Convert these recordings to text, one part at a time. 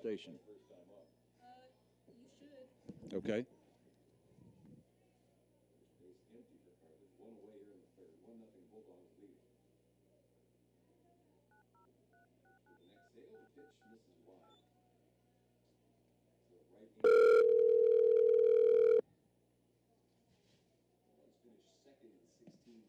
station? You should. Okay. Base empty for Carthage. One away here in the third. 1-0 Bulldogs leading. With the next sale, the pitch misses wide. So right hand. Bulldogs finished second in 16.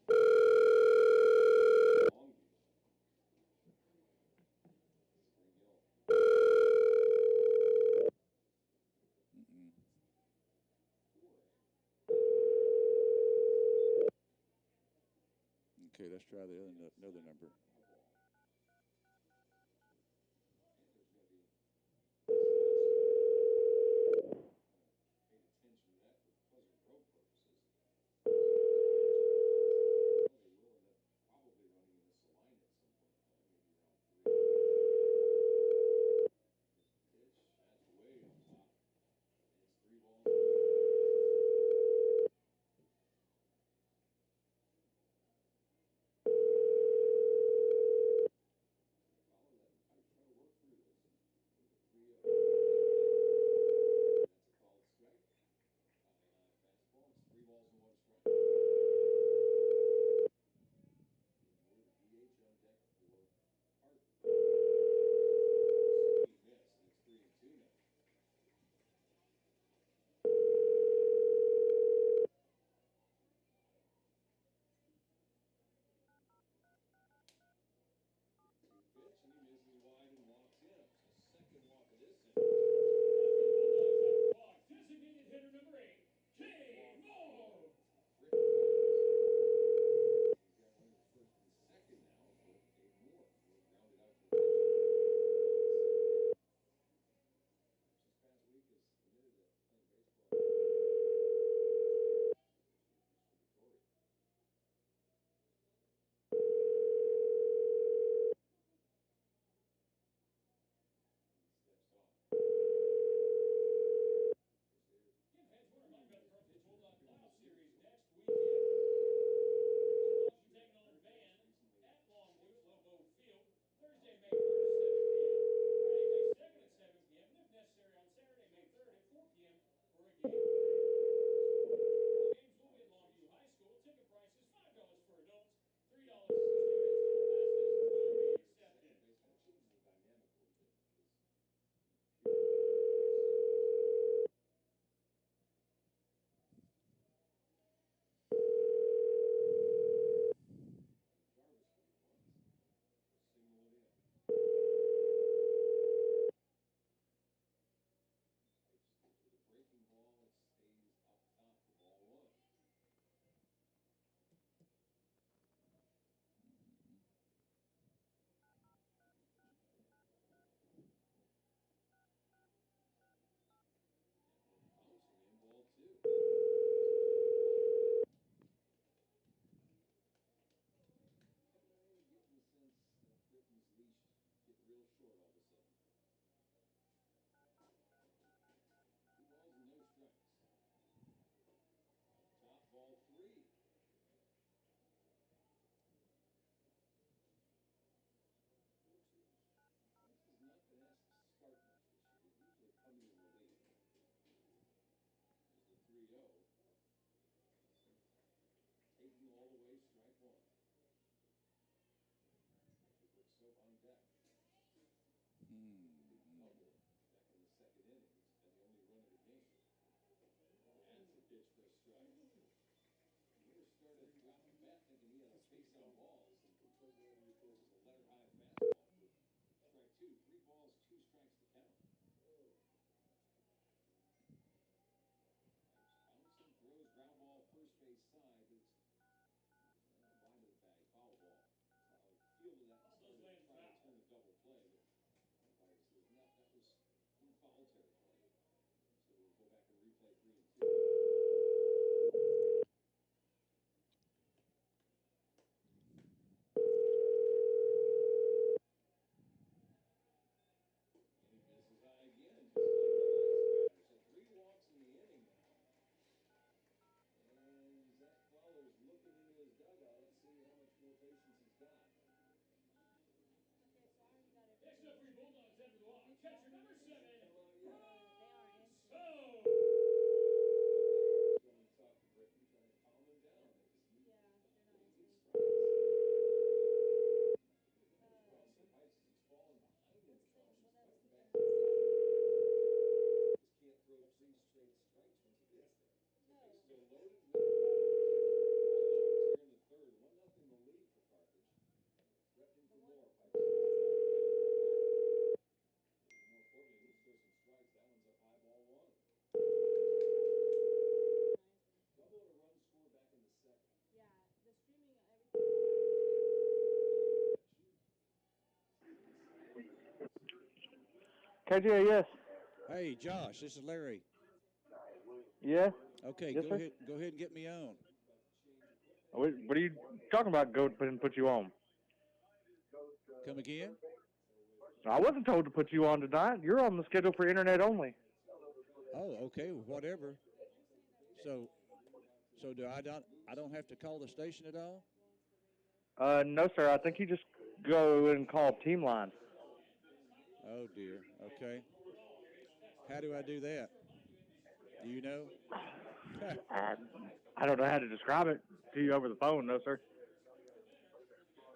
Okay, let's try the another number. Paid attention to that for Pleasant Grove purposes. They will end up probably running in this line at some point in time, maybe around 3. Pitch, that's way up top. It's 3 balls. Pitch, and he misses wide and walks in. So second walk of this inning. Bulldogs walk. Designated hitter number 8, Kilgore. He's got one in first and second now for a more. Rounded out to the pitch. This past week is committed to playing baseball. Victoria. Steps off. Give heads one of my best Carthage Bulldog playoff series next weekend. Bulldogs are taking on Van at Longview at Lobo Field Thursday, May 1st, 7 p.m. Friday, May 2nd at 7 p.m. And if necessary, on Saturday, May 3rd at 4 p.m. for a game. All games will be at Longview High School. Ticket price is $5 for adults, $3 for students. All passes will be accepted. Base kind of changes the dynamic a little bit. Jarvis for the ones. Signal it in. Pipes to the breaking ball. It stays up top for ball 1. Bouncing in ball 2. Getting the sense that Britton's leash get real short all of a sudden. 2 balls and no strikes. Top ball 3. This has not been asked to start much this year. They usually come in relief. There's the 3-0. Taking all the way, strike 1. Quick soap on deck. Double back in the second inning. It's been the only run of the game. That's a pitch for a strike. Miller started dropping back thinking he had a face on balls. It was a letter high fastball for strike 2. 3 balls, 2 strikes to count. Bouncing, throws, ground ball, first base side, but it's wide of the bag, foul ball. Fielded that and started to try to turn a double play, but umpire says no, that was in foul territory. So we'll go back and replay 3 and 2. And he misses high again, just like the last batter. So 3 walks in the inning now. And Zach Fowler's looking into his dugout. Let's see how much more patience he's got. Next up for your Bulldogs after the walk, catcher number 7, KJAS. Hey, Josh, this is Larry. Yeah. Okay, Yes, go sir. ahead. Go ahead and get me on. What are you talking about? Go and put you on. Come again? I wasn't told to put you on tonight. You're on the schedule for internet only. Oh, okay, whatever. So do I don't have to call the station at all? No, sir. I think you just go and call Team Line. Oh dear. Okay. How do I do that? Do you know? I don't know how to describe it to you over the phone. No, sir.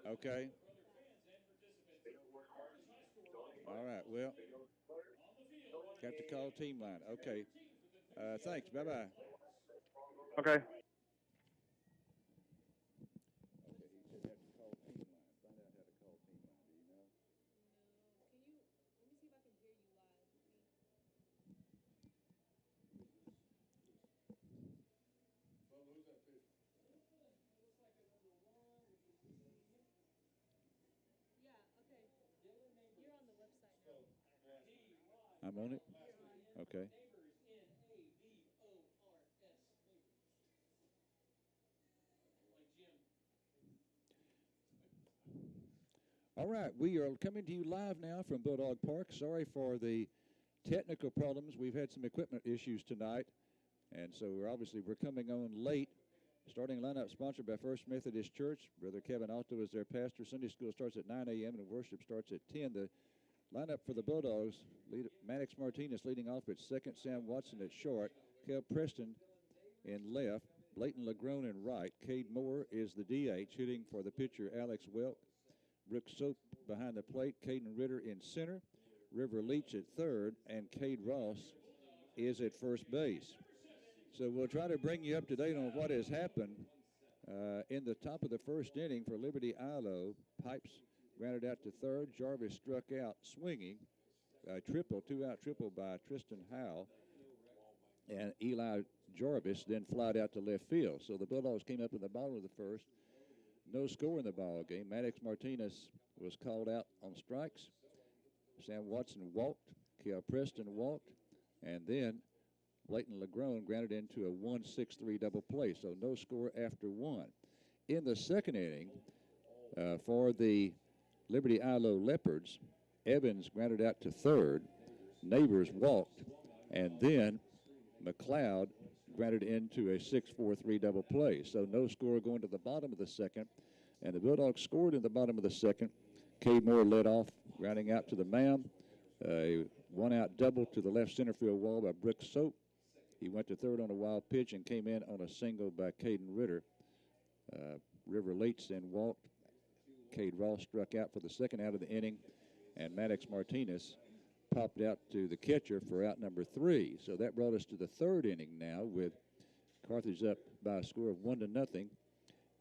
Okay. All right. Well, have to call team line. Okay. Thanks. Bye bye. Okay. Okay. He said have to call team line. Find out how to call team line. Do you know? No. Can you? Let me see if I can hear you live. Yeah. Okay. You're on the website now. I'm on it. Okay. All right, we are coming to you live now from Bulldog Park. Sorry for the technical problems. We've had some equipment issues tonight, and so we're coming on late. Starting lineup sponsored by First Methodist Church. Brother Kevin Alto is their pastor. Sunday school starts at 9 a.m. and worship starts at 10. The lineup for the Bulldogs: Maddox Martinez leading off at second, Sam Watson at short, Kel Preston in left, Blayton Lagrone in right. Cade Moore is the DH, hitting for the pitcher Alex Welk. Brooks Soap behind the plate, Caden Ritter in center, River Leach at third, and Cade Ross is at first base. So we'll try to bring you up to date on what has happened in the top of the first inning for Liberty Ilo. Pipes grounded out to third. Jarvis struck out swinging. Two-out triple by Tristan Howell. And Eli Jarvis then flied out to left field. So the Bulldogs came up in the bottom of the first. No score in the ball game. Maddox Martinez was called out on strikes. Sam Watson walked. Kel Preston walked. And then Blayton Lagrone grounded into a 1-6-3 double play. So no score after one. In the second inning, for the Liberty Ilo Leopards, Evans grounded out to third. Neighbors walked. And then McLeod grounded into a 6-4-3 double play. So no score going to the bottom of the second. And the Bulldogs scored in the bottom of the second. Cade Moore led off, grounding out to the mound. A one-out double to the left center field wall by Brooks Soap. He went to third on a wild pitch and came in on a single by Caden Ritter. River Leach then walked. Cade Ross struck out for the second out of the inning. And Maddox Martinez popped out to the catcher for out number 3. So that brought us to the third inning now with Carthage up by a score of 1-0.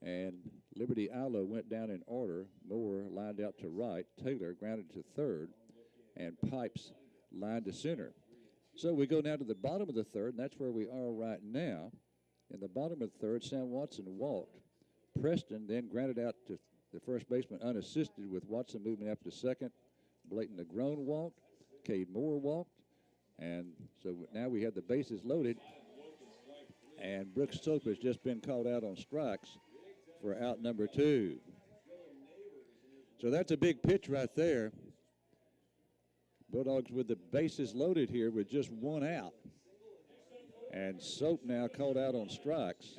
And Liberty Ilo went down in order. Moore lined out to right. Taylor grounded to third. And Pipes lined to center. So we go now to the bottom of the third, and that's where we are right now. In the bottom of the third, Sam Watson walked. Preston then grounded out to the first baseman unassisted with Watson moving up to second. Blayton Lagrone walked. Cade Moore walked. And so now we have the bases loaded. And Brooks Soap has just been called out on strikes for out number 2. So that's a big pitch right there. Bulldogs with the bases loaded here with just one out. And Soap now called out on strikes.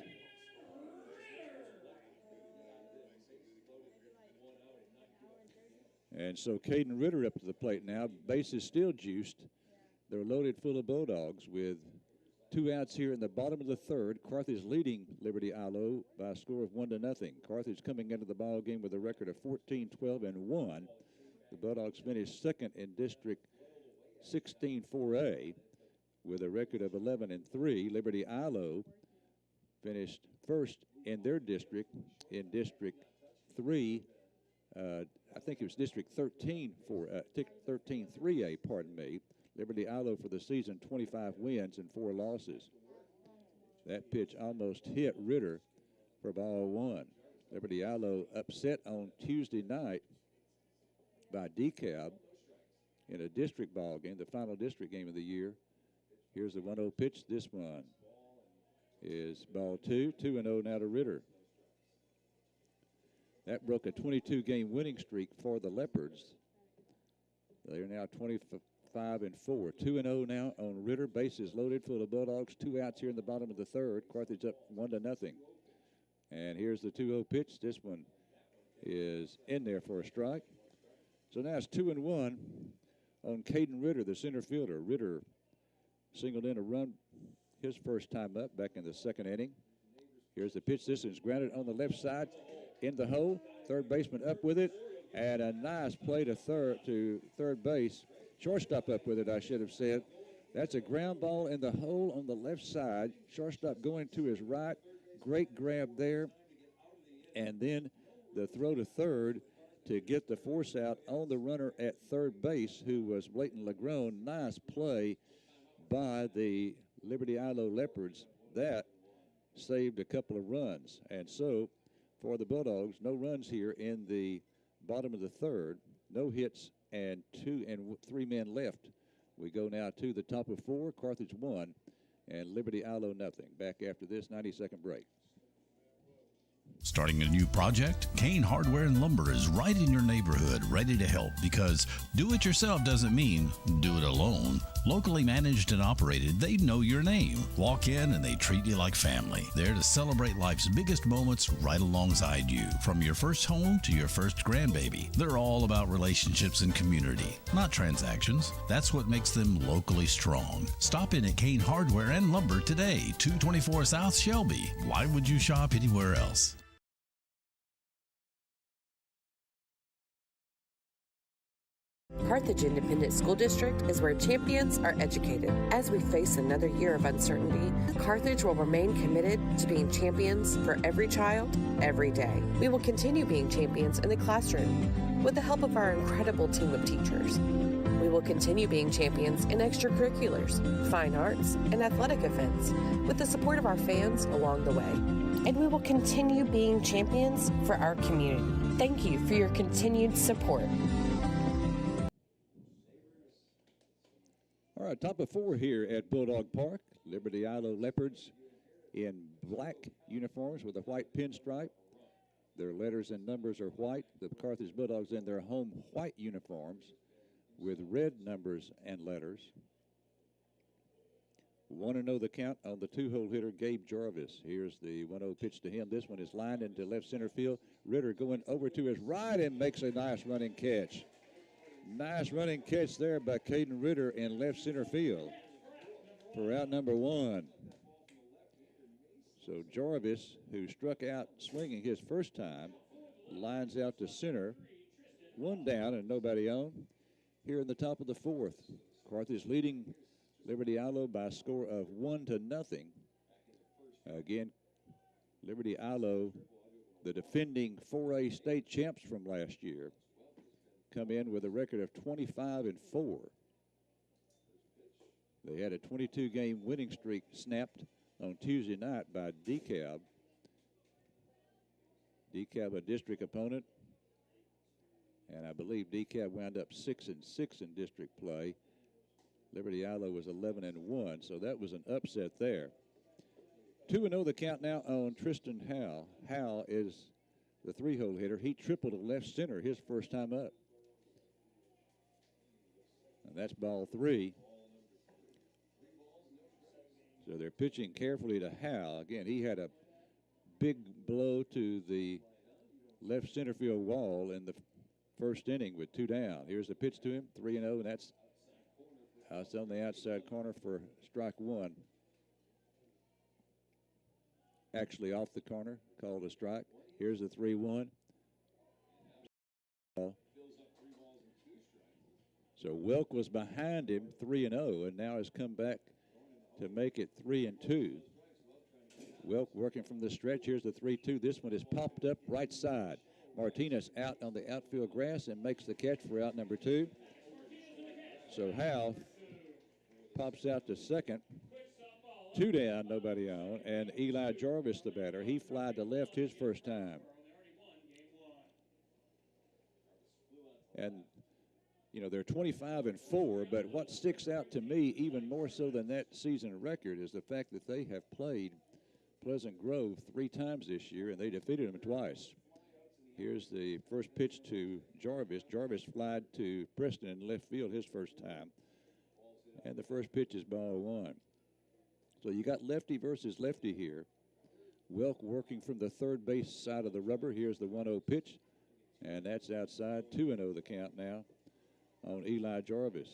And so Caden Ritter up to the plate now. Bases still juiced. They're loaded full of Bulldogs with 2 outs here in the bottom of the third. Carthage leading Liberty Ilo by a score of 1-0. Carthage coming into the ball game with a record of 14-12-1. The Bulldogs finished second in District 16-4A with a record of 11-3. Liberty Ilo finished first in their district in District 3. I think it was District 13-3A, pardon me. Liberty Ilo for the season, 25 wins and 4 losses. That pitch almost hit Ritter for ball 1. Liberty Ilo upset on Tuesday night by DeKalb in a district ball game, the final district game of the year. Here's the 1-0 pitch. This one is ball 2, 2-0 now to Ritter. That broke a 22-game winning streak for the Leopards. They are now 25-4, 2-0 now on Ritter. Bases loaded for the Bulldogs. 2 outs here in the bottom of the third. Carthage up 1-0. And here's the 2-0 pitch. This one is in there for a strike. So now it's 2-1 on Caden Ritter, the center fielder. Ritter singled in a run his first time up back in the second inning. Here's the pitch. This is grounded on the left side in the hole. Third baseman up with it, and a nice play to third base. Shortstop up with it, I should have said. That's a ground ball in the hole on the left side. Shortstop going to his right. Great grab there. And then the throw to third to get the force out on the runner at third base, who was Blayton Legrone. Nice play by the Liberty Ilo Leopards. That saved a couple of runs. And so for the Bulldogs, no runs here in the bottom of the third. No hits and 3 men left. We go now to the top of 4. Carthage 1 and Liberty Ilo nothing. Back after this 90-second break. Starting a new project? Kane Hardware and Lumber is right in your neighborhood, ready to help, because do it yourself doesn't mean do it alone. Locally managed and operated, they know your name. Walk in and they treat you like family. There to celebrate life's biggest moments right alongside you. From your first home to your first grandbaby, they're all about relationships and community, not transactions. That's what makes them locally strong. Stop in at Kane Hardware and Lumber today, 224 South Shelby. Why would you shop anywhere else? Carthage Independent School District is where champions are educated. As we face another year of uncertainty, Carthage will remain committed to being champions for every child, every day. We will continue being champions in the classroom with the help of our incredible team of teachers. We will continue being champions in extracurriculars, fine arts, and athletic events with the support of our fans along the way. And we will continue being champions for our community. Thank you for your continued support. All right, top of 4 here at Bulldog Park. Liberty Ilo Leopards in black uniforms with a white pinstripe. Their letters and numbers are white. The Carthage Bulldogs in their home white uniforms with red numbers and letters. 1-0 the count on the 2-hole hitter, Gabe Jarvis. Here's the 1-0 pitch to him. This one is lined into left center field. Ritter going over to his right and makes a nice running catch. Nice running catch there by Caden Ritter in left center field for out number 1. So Jarvis, who struck out swinging his first time, lines out to center. 1 down and nobody on. Here in the top of the 4th, Carthage leading Liberty Ilo by a score of 1-0. Again, Liberty Ilo, the defending 4A state champs from last year, come in with a record of 25-4. They had a 22-game winning streak snapped on Tuesday night by DeKalb. DeKalb, a district opponent, and I believe DeKalb wound up 6-6 in district play. Liberty Ilo was 11-1, so that was an upset there. 2-0 the count now on Tristan Howell. Howell is the 3-hole hitter. He tripled to left center his first time up. And that's ball 3. So they're pitching carefully to Howell. Again, he had a big blow to the left center field wall in the first inning with 2 down. Here's the pitch to him, 3-0, and that's on the outside corner for strike 1. Actually off the corner, called a strike. Here's the 3-1. So Welk was behind him 3-0 and now has come back to make it 3-2. Welk working from the stretch. Here's the 3-2. This one is popped up right side. Martinez out on the outfield grass and makes the catch for out number 2. So Howell pops out to second. 2 down, nobody on. And Eli Jarvis, the batter, he flied to left his first time. And you know, they're 25-4, but what sticks out to me even more so than that season record is the fact that they have played Pleasant Grove 3 times this year, and they defeated them twice. Here's the first pitch to Jarvis. Jarvis flied to Preston in left field his first time, and the first pitch is ball 1. So you got lefty versus lefty here. Welk working from the third base side of the rubber. Here's the 1-0 pitch, and that's outside. 2-0 the count now on Eli Jarvis.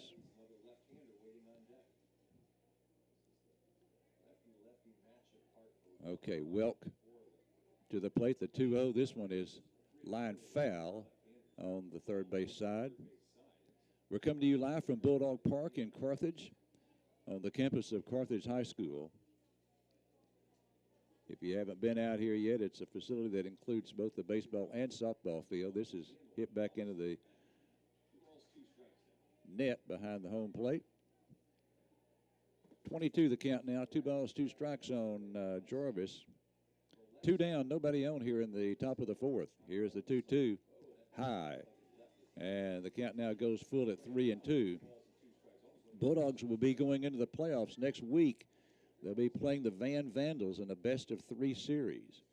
Okay, Welk to the plate, the 2-0. This one is line foul on the third base side. We're coming to you live from Bulldog Park in Carthage on the campus of Carthage High School. If you haven't been out here yet, it's a facility that includes both the baseball and softball field. This is hit back into the net behind the home plate. 22 the count now. 2 balls, 2 strikes on Jarvis. 2 down, nobody on here in the top of the 4th. Here's the 2-2 high. And the count now goes full at 3-2. Bulldogs will be going into the playoffs next week. They'll be playing the Van Vandals in a best-of-3 series.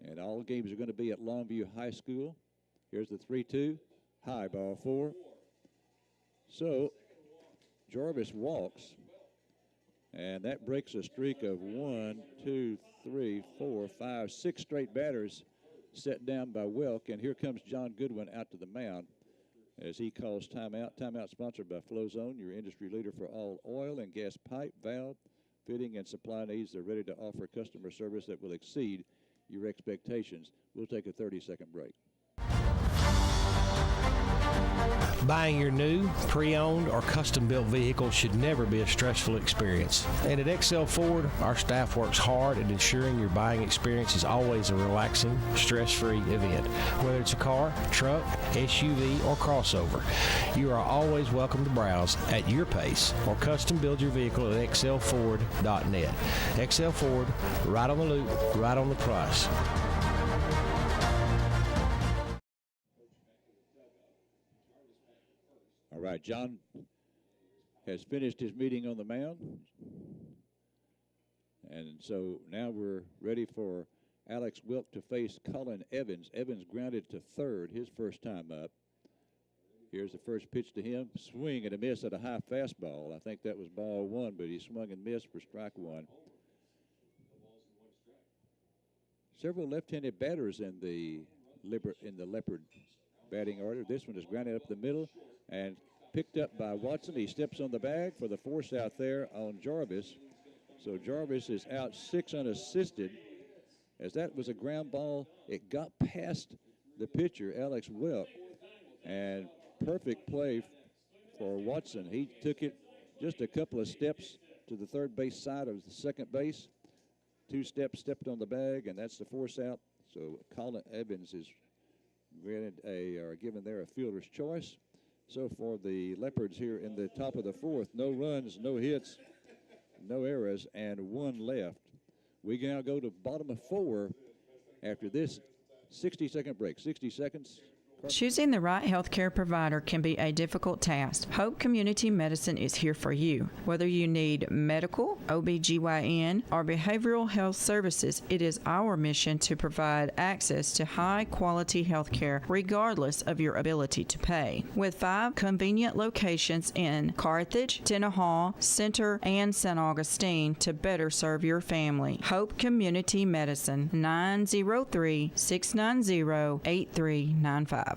And all games are going to be at Longview High School. Here's the 3-2 high, ball 4. So Jarvis walks. And that breaks a streak of 1, 2, 3, 4, 5, 6 straight batters set down by Welk. And here comes John Goodwin out to the mound as he calls timeout. Timeout sponsored by Flowzone, your industry leader for all oil and gas pipe, valve, fitting, and supply needs. They're ready to offer customer service that will exceed your expectations. We'll take a 30-second break. Buying your new, pre-owned, or custom-built vehicle should never be a stressful experience. And at Excel Ford, our staff works hard at ensuring your buying experience is always a relaxing, stress-free event. Whether it's a car, truck, SUV, or crossover, you are always welcome to browse at your pace or custom build your vehicle at excelford.net. Excel Ford, right on the loop, right on the price. All right, John has finished his meeting on the mound. And so now we're ready for Alex Wilk to face Colin Evans. Evans grounded to third his first time up. Here's the first pitch to him. Swing and a miss at a high fastball. I think that was ball 1, but he swung and missed for strike 1. Several left-handed batters in the Leopard batting order. This one is grounded up the middle and picked up by Watson. He steps on the bag for the force out there on Jarvis. So Jarvis is out 6 unassisted. As that was a ground ball, it got past the pitcher, Alex Wilk, and perfect play for Watson. He took it just a couple of steps to the third base side of the second base. 2 steps, stepped on the bag, and that's the force out. So Colin Evans is given there a fielder's choice. So for the Leopards here in the top of the 4th, no runs, no hits, no errors, and 1 left. We now go to bottom of 4 after this 60-second break. 60 seconds. Choosing the right healthcare provider can be a difficult task. Hope Community Medicine is here for you. Whether you need medical, OBGYN, or behavioral health services, it is our mission to provide access to high-quality healthcare regardless of your ability to pay. With 5 convenient locations in Carthage, Tenaha, Center, and St. Augustine to better serve your family. Hope Community Medicine, 903-690-8395.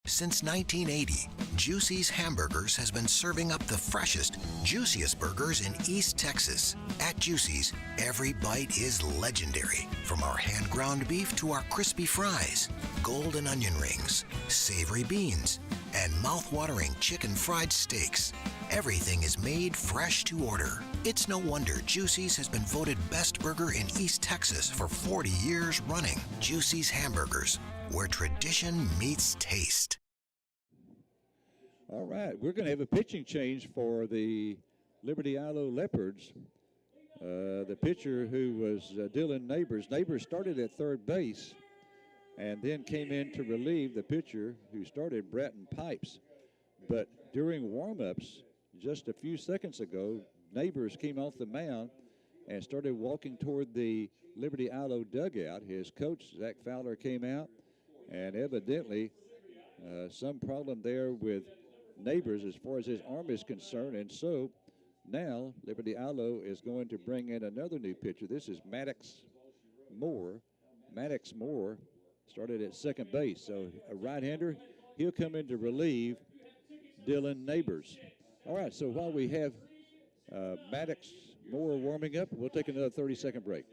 Since 1980, Juicy's Hamburgers has been serving up the freshest, juiciest burgers in East Texas. At Juicy's, every bite is legendary. From our hand-ground beef to our crispy fries, golden onion rings, savory beans, and mouth-watering chicken fried steaks. Everything is made fresh to order. It's no wonder Juicy's has been voted best burger in East Texas for 40 years running. Juicy's Hamburgers, where tradition meets taste. All right, we're going to have a pitching change for the Liberty Ilo Leopards. The pitcher who was Dylan Neighbors. Neighbors started at third base and then came in to relieve the pitcher who started, Bratton Pipes. But during warm-ups, just a few seconds ago, Neighbors came off the mound and started walking toward the Liberty Ilo dugout. His coach, Zach Fowler, came out, and evidently some problem there with Neighbors as far as his arm is concerned. And so now Liberty Ilo is going to bring in another new pitcher. This is Maddox Moore. Maddox Moore started at second base. So a right-hander, he'll come in to relieve Dylan Neighbors. All right, so while we have Maddox Moore warming up, we'll take another 30-second break.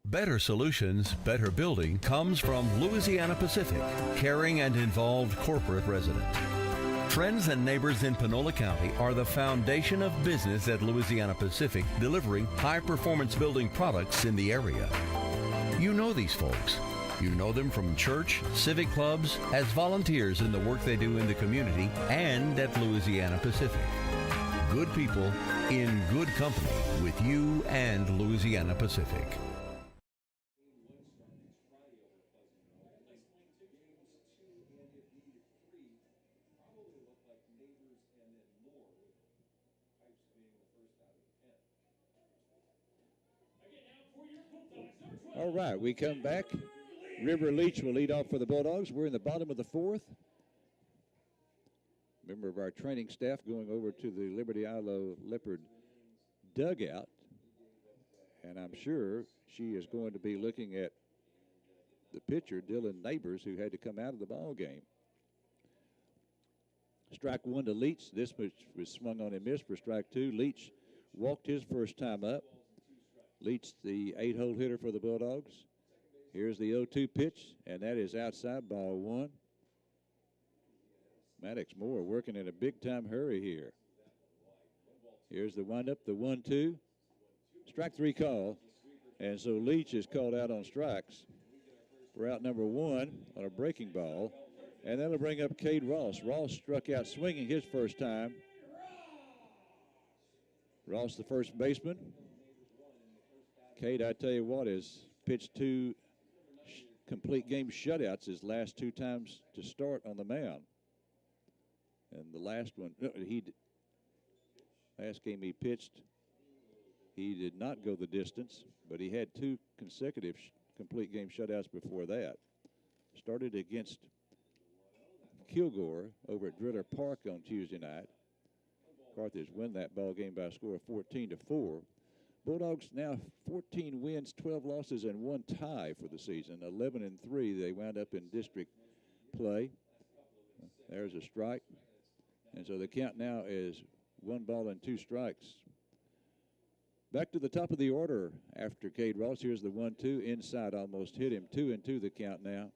Better solutions, better building comes from Louisiana Pacific, caring and involved corporate residents. Friends and neighbors in Panola County are the foundation of business at Louisiana Pacific, delivering high-performance building products in the area. You know these folks. You know them from church, civic clubs, as volunteers in the work they do in the community and at Louisiana Pacific. Good people in good company with you and Louisiana Pacific. All right, we come back. River Leach will lead off for the Bulldogs. We're in the bottom of the fourth. Member of our training staff going over to the Liberty Ilo Leopard dugout. And I'm sure she is going to be looking at the pitcher, Dylan Neighbors, who had to come out of the ball game. Strike one to Leach. This was swung on and missed for strike two. Leach walked his first time up. Leach, the 8-hole hitter for the Bulldogs. Here's the 0-2 pitch, and that is outside, ball one. Maddox Moore working in a big-time hurry here. Here's the windup, the 1-2. Strike three call, and so Leach is called out on strikes for out number one on a breaking ball, and that'll bring up Cade Ross. Ross struck out swinging his first time. Ross, the first baseman. Cade, I tell you what, has pitched two complete game shutouts his last two times to start on the mound. And the last one, last game he pitched, he did not go the distance, but he had two consecutive complete game shutouts before that. Started against Kilgore over at Driller Park on Tuesday night. Carthage win that ball game by a score of 14-4. Bulldogs now 14 wins, 12 losses, and one tie for the season. 11-3, they wound up in district play. There's a strike. And so the count now is 1-2 strikes. Back to the top of the order after Cade Ross. Here's the 1-2. Inside almost hit him. 2-2 the count now.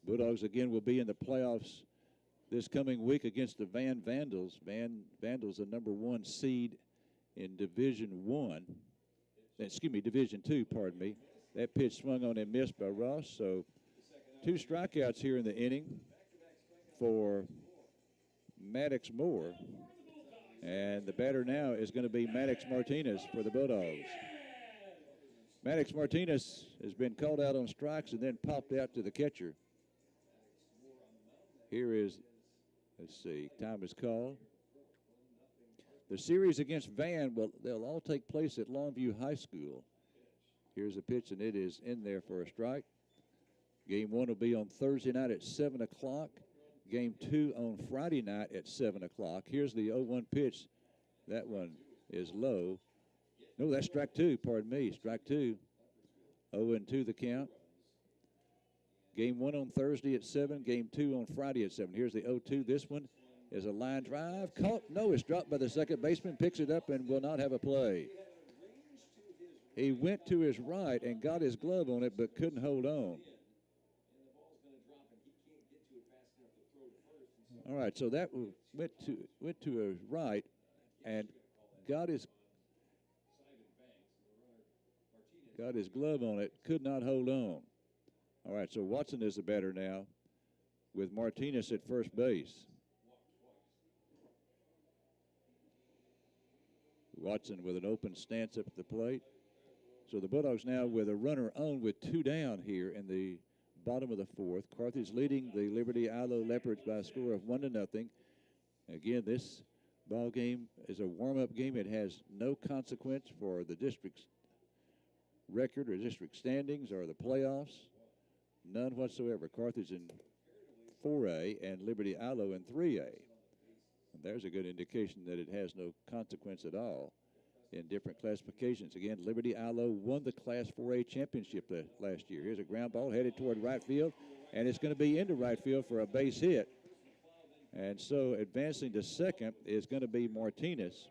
Bulldogs again will be in the playoffs this coming week against the Van Vandals. Vandals, the number one seed in Division Two, pardon me. That pitch swung on and missed by Ross. So two strikeouts here in the inning for Maddox Moore. And the batter now is going to be Maddox Martinez for the Bulldogs. Maddox Martinez has been called out on strikes and then popped out to the catcher. Here is, let's see, time is called. The series against Van, they'll all take place at Longview High School. Here's a pitch, and it is in there for a strike. Game one will be on Thursday night at 7 o'clock. Game two on Friday night at 7 o'clock. Here's the 0-1 pitch. That one is low. No, that's strike two, pardon me. Strike two. 0-2 the count. Game one on Thursday at 7. Game two on Friday at 7. Here's the 0-2. This one is a line drive. Caught. No, it's dropped by the second baseman. Picks it up and will not have a play. He went to his right and got his glove on it but couldn't hold on. All right, so that went to his right and got his glove on it, could not hold on. All right, so Watson is the batter now with Martinez at first base. Watson with an open stance up at the plate. So the Bulldogs now with a runner on with two down here in the bottom of the fourth. Carthage leading the Liberty Ilo Leopards by a score of 1-0. Again, this ball game is a warm-up game. It has no consequence for the district's record or district standings or the playoffs. None whatsoever. Carthage in 4A and Liberty Ilo in 3A. And there's a good indication that it has no consequence at all in different classifications. Again, Liberty Ilo won the Class 4A championship last year. Here's a ground ball headed toward right field, and it's going to be into right field for a base hit. And so advancing to second is going to be Martinez,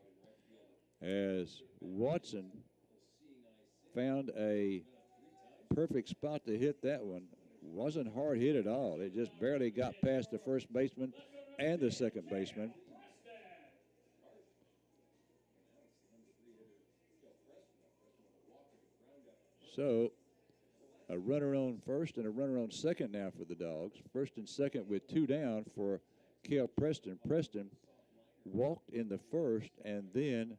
as Watson found a perfect spot to hit that one. Wasn't hard hit at all. It just barely got past the first baseman and the second baseman. So a runner on first and a runner on second now for the Dogs. First and second with 2 down for Cale Preston. Preston walked in the first and then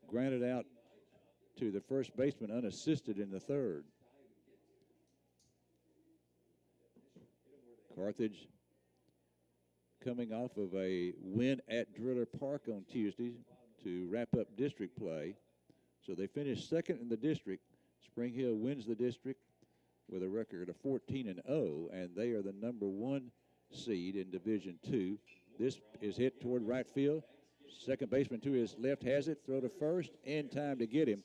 grounded out to the first baseman unassisted in the third. Carthage coming off of a win at Driller Park on Tuesday to wrap up district play. So they finished second in the district. Spring Hill wins the district with a record of 14-0, and they are the number 1 seed in Division II. This is hit toward right field. Second baseman to his left has it. Throw to first in time to get him.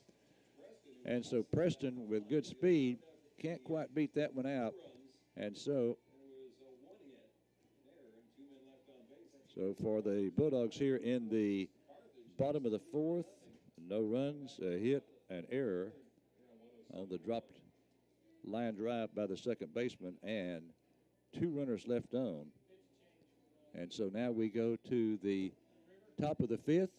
And so Preston, with good speed, can't quite beat that one out. And so for the Bulldogs here in the bottom of the fourth, no runs, a hit, an error on the dropped line drive by the second baseman, and 2 runners left on. And so now we go to the top of the fifth,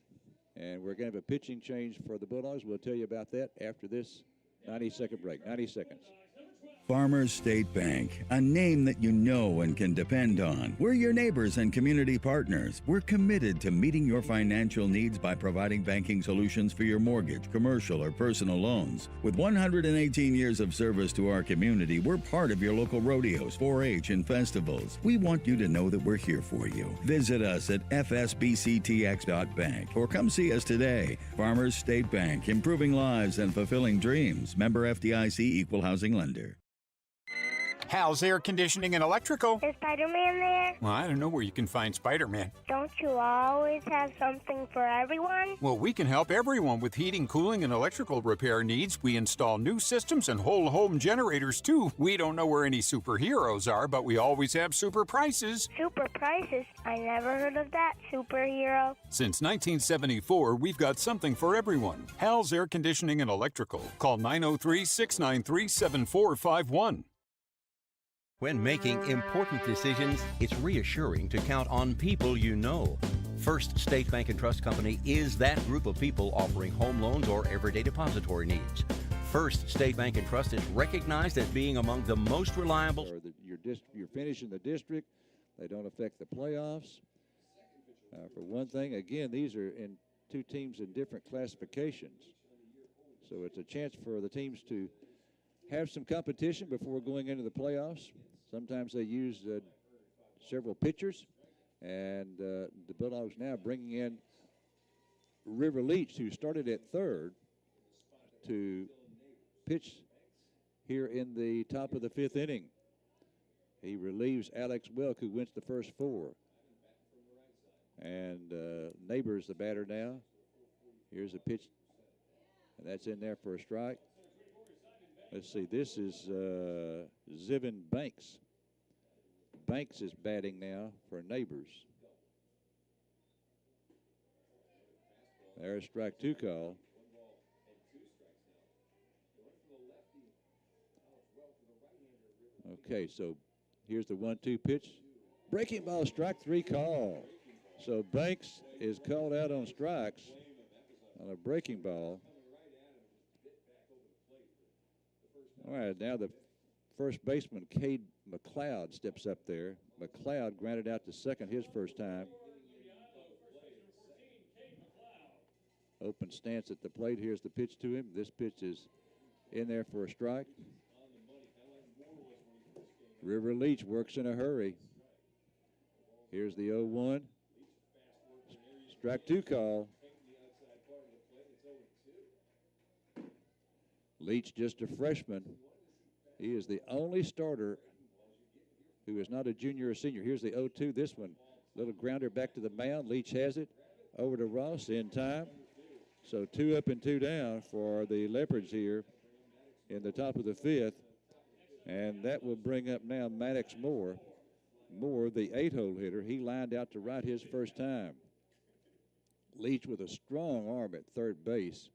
and we're going to have a pitching change for the Bulldogs. We'll tell you about that after this 90-second break. 90 seconds. Farmers State Bank, a name that you know and can depend on. We're your neighbors and community partners. We're committed to meeting your financial needs by providing banking solutions for your mortgage, commercial, or personal loans. With 118 years of service to our community, we're part of your local rodeos, 4-H, and festivals. We want you to know that we're here for you. Visit us at fsbctx.bank or come see us today. Farmers State Bank, improving lives and fulfilling dreams. Member FDIC, Equal Housing Lender. Hal's Air Conditioning and Electrical. Is Spider-Man there? Well, I don't know where you can find Spider-Man. Don't you always have something for everyone? Well, we can help everyone with heating, cooling, and electrical repair needs. We install new systems and whole home generators, too. We don't know where any superheroes are, but we always have super prices. Super prices? I never heard of that superhero. Since 1974, we've got something for everyone. Hal's Air Conditioning and Electrical. Call 903-693-7451. When making important decisions, it's reassuring to count on people you know. First State Bank and Trust Company is that group of people offering home loans or everyday depository needs. First State Bank and Trust is recognized as being among the most reliable. You're finishing the district. They don't affect the playoffs. For one thing, again, these are in 2 teams in different classifications. So it's a chance for the teams to have some competition before going into the playoffs. Sometimes they use several pitchers, and the Bulldogs now bringing in River Leach, who started at third, to pitch here in the top of the 5th inning. He relieves Alex Welk, who wins the first 4. And Neighbors the batter now. Here's a pitch, and that's in there for a strike. Let's see, this is Zivin Banks. Banks is batting now for Neighbors. There's strike 2 call. Okay, so here's the 1-2 pitch. Breaking ball, strike 3 call. So Banks is called out on strikes on a breaking ball. All right, now the first baseman, Cade McLeod, steps up there. McLeod grounded out to second his first time. Open stance at the plate. Here's the pitch to him. This pitch is in there for a strike. River Leach works in a hurry. Here's the 0-1. Strike 2 call. Leach, just a freshman. He is the only starter who is not a junior or senior. Here's the 0-2. This one, little grounder back to the mound. Leach has it over to Ross in time. So 2 up and 2 down for the Leopards here in the top of the 5th. And that will bring up now Maddox Moore. Moore, the 8-hole hitter, he lined out to right his first time. Leach with a strong arm at third base.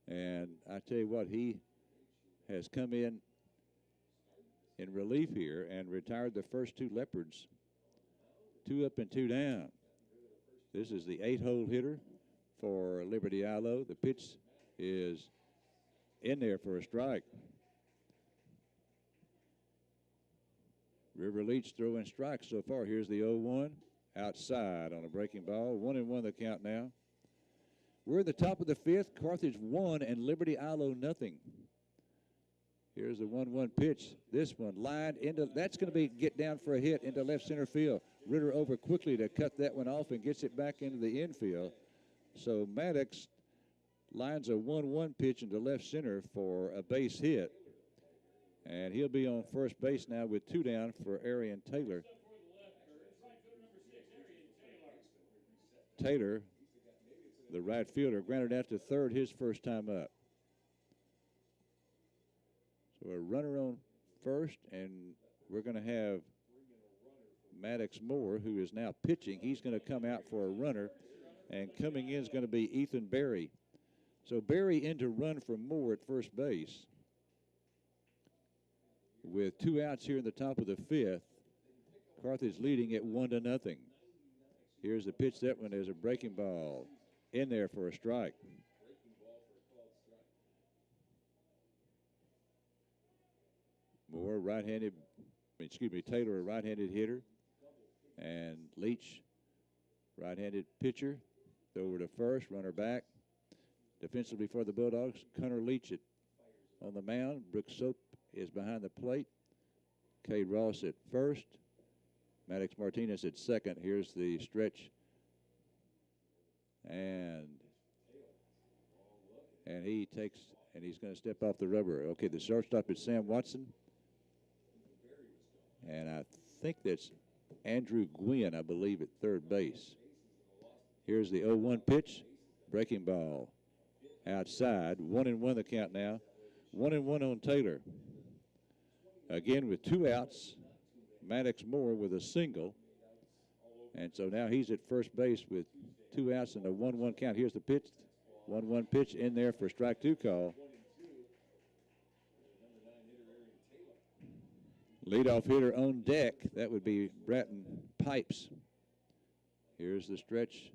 And I tell you what, he has come in relief here and retired the first 2 Leopards. 2 up and 2 down. This is the 8-hole hitter for Liberty Ilo. The pitch is in there for a strike. River Leach throwing strikes so far. Here's the 0-1 outside on a breaking ball. 1-1 the count now. We're at the top of the 5th. Carthage 1 and Liberty Ilo nothing. Here's the 1-1 pitch. This one lined into, that's going to get down for a hit into left center field. Ritter over quickly to cut that one off and gets it back into the infield. So Maddox lines a 1-1 pitch into left center for a base hit. And he'll be on first base now with 2 down for Arian Taylor. Taylor, the right fielder, grounded out to third his first time up. So a runner on first, and we're going to have Maddox Moore, who is now pitching. He's going to come out for a runner, and coming in is going to be Ethan Berry. So Berry in to run for Moore at first base. With 2 outs here in the top of the 5th, Carthage leading at 1-0. Here's the pitch. That one is a breaking ball in there for a strike. Moore, Taylor, a right-handed hitter. And Leach, right-handed pitcher. Over to first, runner back. Defensively for the Bulldogs, Connor Leach on the mound. Brooks Soap is behind the plate. Cade Ross at first. Maddox Martinez at second. Here's the stretch. And he's going to step off the rubber. Okay, the shortstop is Sam Watson. And I think that's Andrew Gwynn, I believe, at third base. Here's the 0-1 pitch. Breaking ball outside. 1-1 the count now. 1-1 on Taylor. Again with 2 outs. Maddox Moore with a single. And so now he's at first base with 2 outs and a 1-1 count. Here's the pitch. 1-1 pitch in there for strike 2 call. Leadoff hitter on deck. That would be Bratton Pipes. Here's the stretch.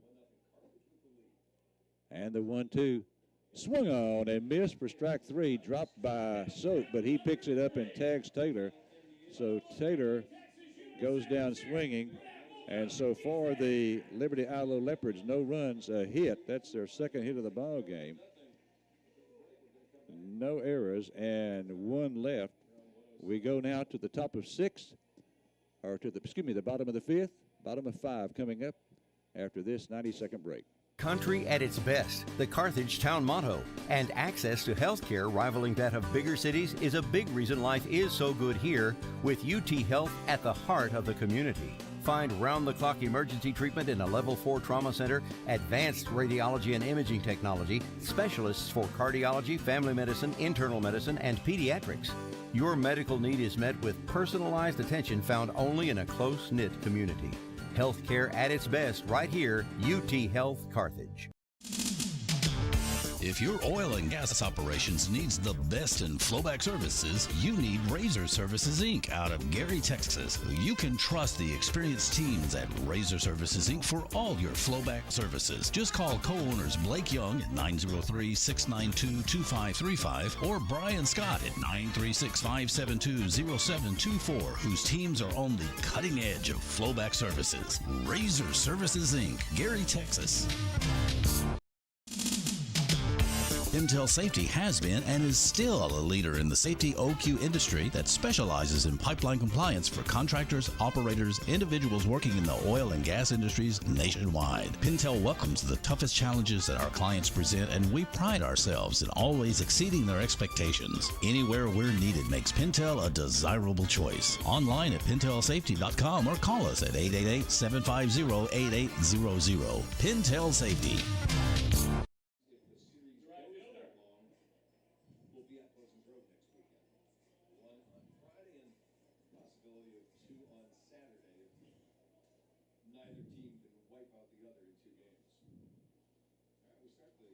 And the 1-2. Swung on and missed for strike 3. Dropped by Soap, but he picks it up and tags Taylor. So Taylor goes down swinging. And so far the Liberty Ilo Leopards, no runs, a hit. That's their second hit of the ball game. No errors and 1 left. We go now to the top of 6, or to the bottom of the 5th, bottom of 5 coming up after this 90-second break. Country at its best, the Carthage town motto, and access to health care rivaling that of bigger cities is a big reason life is so good here, with UT Health at the heart of the community. Find round-the-clock emergency treatment in a Level 4 trauma center, advanced radiology and imaging technology, specialists for cardiology, family medicine, internal medicine, and pediatrics. Your medical need is met with personalized attention found only in a close-knit community. Healthcare at its best right here, UT Health Carthage. If your oil and gas operations needs the best in flowback services, you need Razor Services Inc. out of Gary, Texas. You can trust the experienced teams at Razor Services Inc. for all your flowback services. Just call co-owners Blake Young at 903-692-2535 or Brian Scott at 936-572-0724, whose teams are on the cutting edge of flowback services. Razor Services Inc., Gary, Texas. Pintail Safety has been and is still a leader in the safety OQ industry that specializes in pipeline compliance for contractors, operators, individuals working in the oil and gas industries nationwide. Pintail welcomes the toughest challenges that our clients present, and we pride ourselves in always exceeding their expectations. Anywhere we're needed makes Pintail a desirable choice. Online at pintailsafety.com or call us at 888-750-8800. Pintail Safety. We'll be at Pleasant Grove next weekend. One on Friday and possibility of two on Saturday if neither team can wipe out the other in 2 games. All right, we start the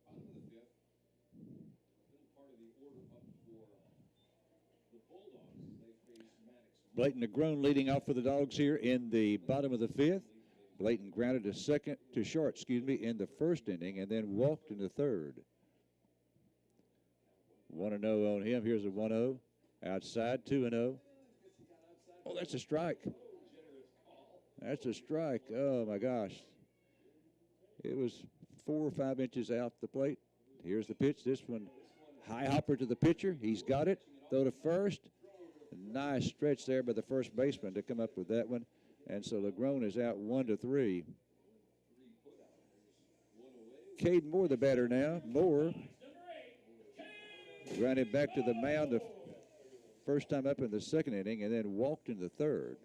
bottom of the fifth. Middle part of the order up for the Bulldogs as they face Maddox. Blayton Agrone leading off for the Dogs here in the bottom of the fifth. Blayton grounded to short, in the first inning and then walked in the third. 1-0 on him. Here's a 1-0. Outside, 2-0. Oh, that's a strike. That's a strike. Oh, my gosh. It was 4 or 5 inches out the plate. Here's the pitch. This one, high hopper to the pitcher. He's got it. Throw to first. Nice stretch there by the first baseman to come up with that one. And so Agrone is out 1-3. Cade Moore, the batter now. Moore grounded back to the mound the first time up in the second inning and then walked in the third.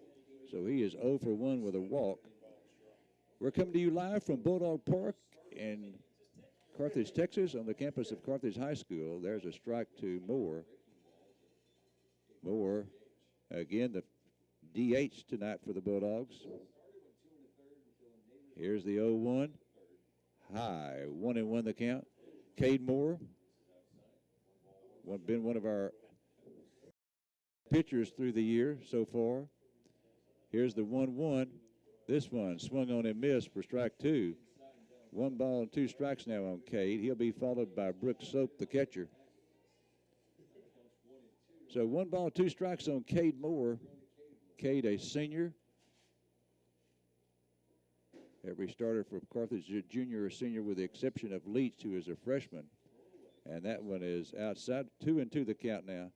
So he is 0 for 1 with a walk. We're coming to you live from Bulldog Park in Carthage, Texas, on the campus of Carthage High School. There's a strike to Moore. Moore, again, the DH tonight for the Bulldogs. Here's the 0-1. High, 1-1 the count. Cade Moore, been one of our pitchers through the year so far. Here's the 1-1. This one swung on and missed for strike 2. 1 ball and 2 strikes now on Cade. He'll be followed by Brooks Soap, the catcher. So 1 ball, 2 strikes on Cade Moore. Cade, a senior. Every starter for Carthage, junior or senior, with the exception of Leach, who is a freshman. And that one is outside. 2-2 the count now.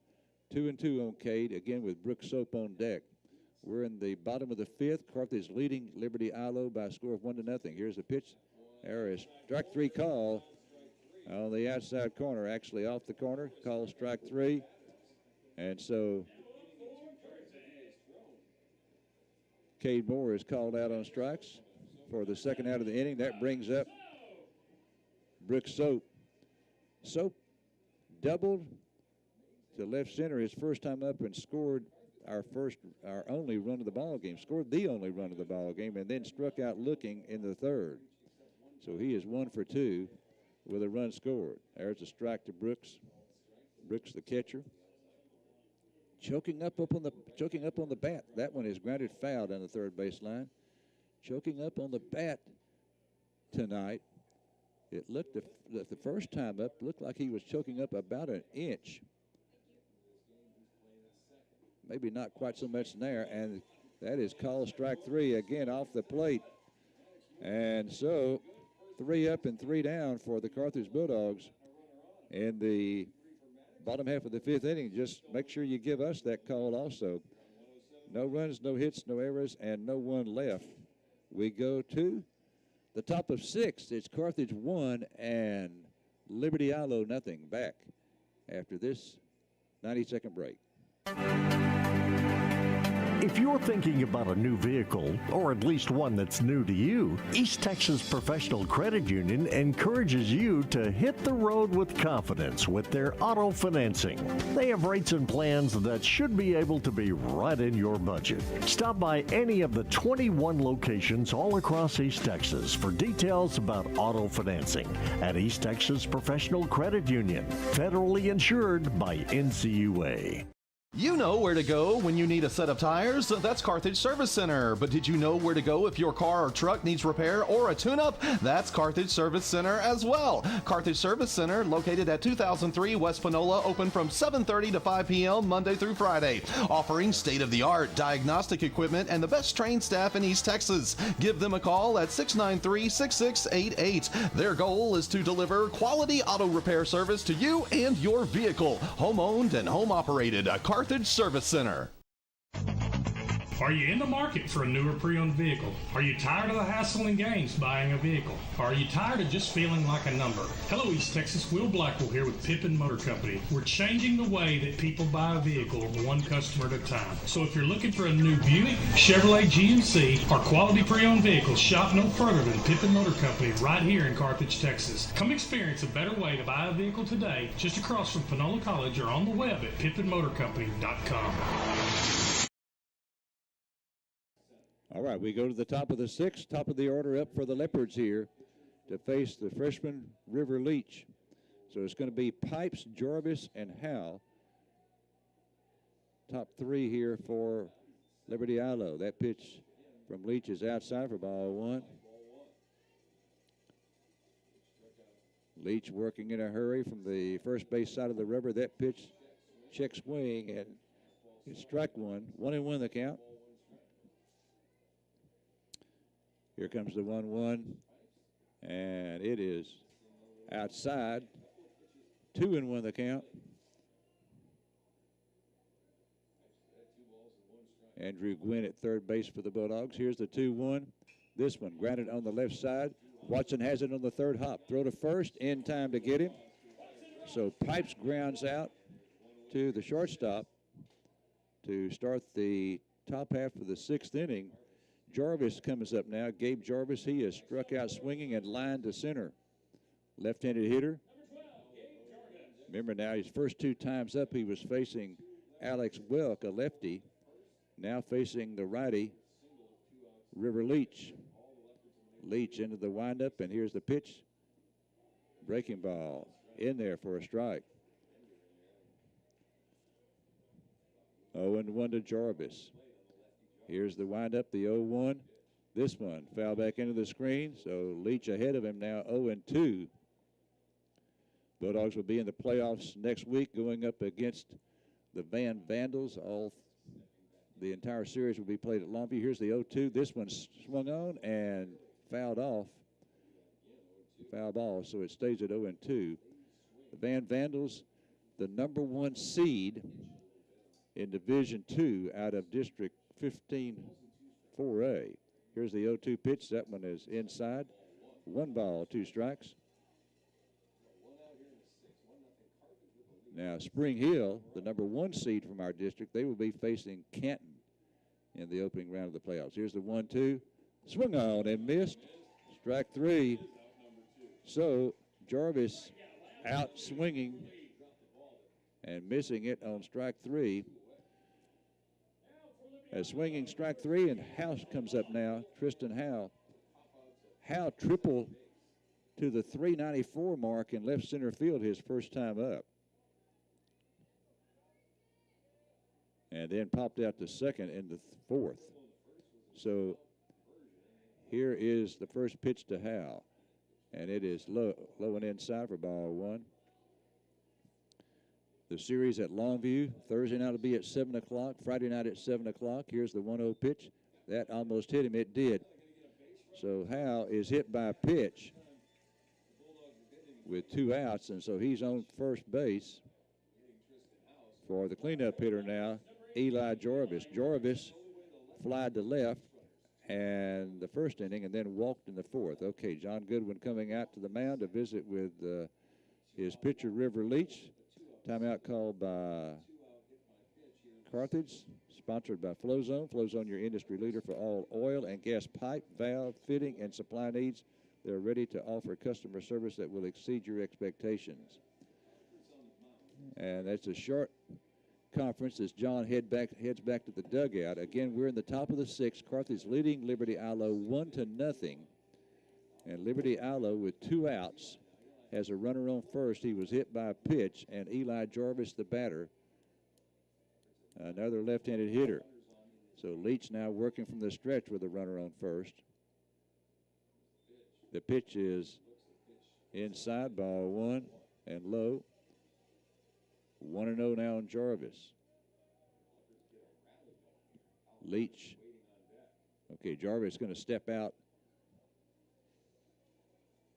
2-2 on Cade, again with Brooks Soap on deck. We're in the bottom of the fifth. Carthage leading Liberty Ilo by a score of 1-0. Here's the pitch. There is strike 3 call on the outside corner, actually off the corner. Call strike 3. And so Cade Moore is called out on strikes for the second out of the inning. That brings up Brooks Soap. Soap doubled to left center his first time up and scored our only run of the ball game. Scored the only run of the ball game and then struck out looking in the third. So he is 1 for 2 with a run scored. There's a strike to Brooks. Brooks, the catcher. Choking up on the bat. That one is grounded foul down the third baseline. Choking up on the bat tonight. It looked the first time up looked like he was choking up about an inch. Maybe not quite so much there, and that is called strike 3 again off the plate. And so 3 up and 3 down for the Carthage Bulldogs in the bottom half of the fifth inning. Just make sure you give us that call also. No runs, no hits, no errors, and no one left. We go to the top of 6. It's Carthage 1 and Liberty Ilo nothing. Back after this 90-second break. If you're thinking about a new vehicle, or at least one that's new to you, East Texas Professional Credit Union encourages you to hit the road with confidence with their auto financing. They have rates and plans that should be able to be right in your budget. Stop by any of the 21 locations all across East Texas for details about auto financing at East Texas Professional Credit Union, federally insured by NCUA. You know where to go when you need a set of tires. That's Carthage Service Center. But did you know where to go if your car or truck needs repair or a tune-up? That's Carthage Service Center as well. Carthage Service Center, located at 2003 West Panola, open from 7:30 to 5 p.m. Monday through Friday, offering state-of-the-art diagnostic equipment and the best trained staff in East Texas. Give them a call at 693-6688. Their goal is to deliver quality auto repair service to you and your vehicle. Home-owned and home-operated. Carthage Service Center. Are you in the market for a newer pre-owned vehicle? Are you tired of the hassle and games buying a vehicle? Are you tired of just feeling like a number? Hello, East Texas. Will Blackwell here with Pippin Motor Company. We're changing the way that people buy a vehicle one customer at a time. So if you're looking for a new Buick, Chevrolet, GMC, or quality pre-owned vehicles, shop no further than Pippin Motor Company right here in Carthage, Texas. Come experience a better way to buy a vehicle today, just across from Panola College or on the web at pippinmotorcompany.com. All right, we go to the top of the sixth, top of the order up for the Leopards here to face the freshman River Leach. So it's going to be Pipes, Jarvis, and Howe. Top three here for Liberty Ilo. That pitch from Leach is outside for ball one. Leach working in a hurry from the first base side of the rubber. That pitch check swing, and it's strike one. 1-1 the count. Here comes the 1-1, and it is outside. 2-1 the count. Andrew Gwynn at third base for the Bulldogs. Here's the 2-1. This one grounded on the left side. Watson has it on the third hop. Throw to first, in time to get him. So Pipes grounds out to the shortstop to start the top half of the sixth inning. Jarvis comes up now. Gabe Jarvis, he is struck out swinging and lined to center. Left-handed hitter. Remember now, his first two times up, he was facing Alex Welk, a lefty. Now facing the righty, River Leach. Leach into the windup, and here's the pitch. Breaking ball in there for a strike. 0-1 to Jarvis. Here's the windup, the 0-1. This one foul back into the screen, so Leach ahead of him now, 0-2. Bulldogs will be in the playoffs next week, going up against the Van Vandals. The entire series will be played at Longview. Here's the 0-2. This one swung on and fouled off. Foul ball, so it stays at 0-2. The Van Vandals, the number one seed in Division II out of District 15 4A. Here's the 0-2 pitch. That one is inside. 1 ball, 2 strikes. Now, Spring Hill, the number one seed from our district, they will be facing Canton in the opening round of the playoffs. Here's the 1-2. Swung on and missed. Strike 3. So, Jarvis out swinging and missing it on strike 3. A swinging strike 3, and Howe comes up now. Tristan Howe. Howe triple to the 394 mark in left center field his first time up. And then popped out to second in the fourth. So here is the first pitch to Howe. And it is low and inside for ball one. The series at Longview. Thursday night will be at 7 o'clock. Friday night at 7 o'clock. Here's the 1-0 pitch. That almost hit him. It did. So Howe is hit by a pitch with 2 outs, and so he's on first base. For the cleanup hitter now, Eli Jarvis. Jarvis flied to left and the first inning and then walked in the fourth. Okay, John Goodwin coming out to the mound to visit with his pitcher, River Leach. Timeout called by Carthage, sponsored by Flowzone. Flowzone, your industry leader for all oil and gas pipe, valve, fitting, and supply needs. They're ready to offer customer service that will exceed your expectations. And that's a short conference as John heads back to the dugout. Again, we're in the top of the sixth. Carthage leading Liberty Ilo 1-0. And Liberty Ilo with 2 outs has a runner on first. He was hit by a pitch, and Eli Jarvis, the batter, Another left-handed hitter. So Leach now working from the stretch with a runner on first. The pitch is inside, ball one and low. 1-0 now on Jarvis. Leach. Okay, Jarvis going to step out.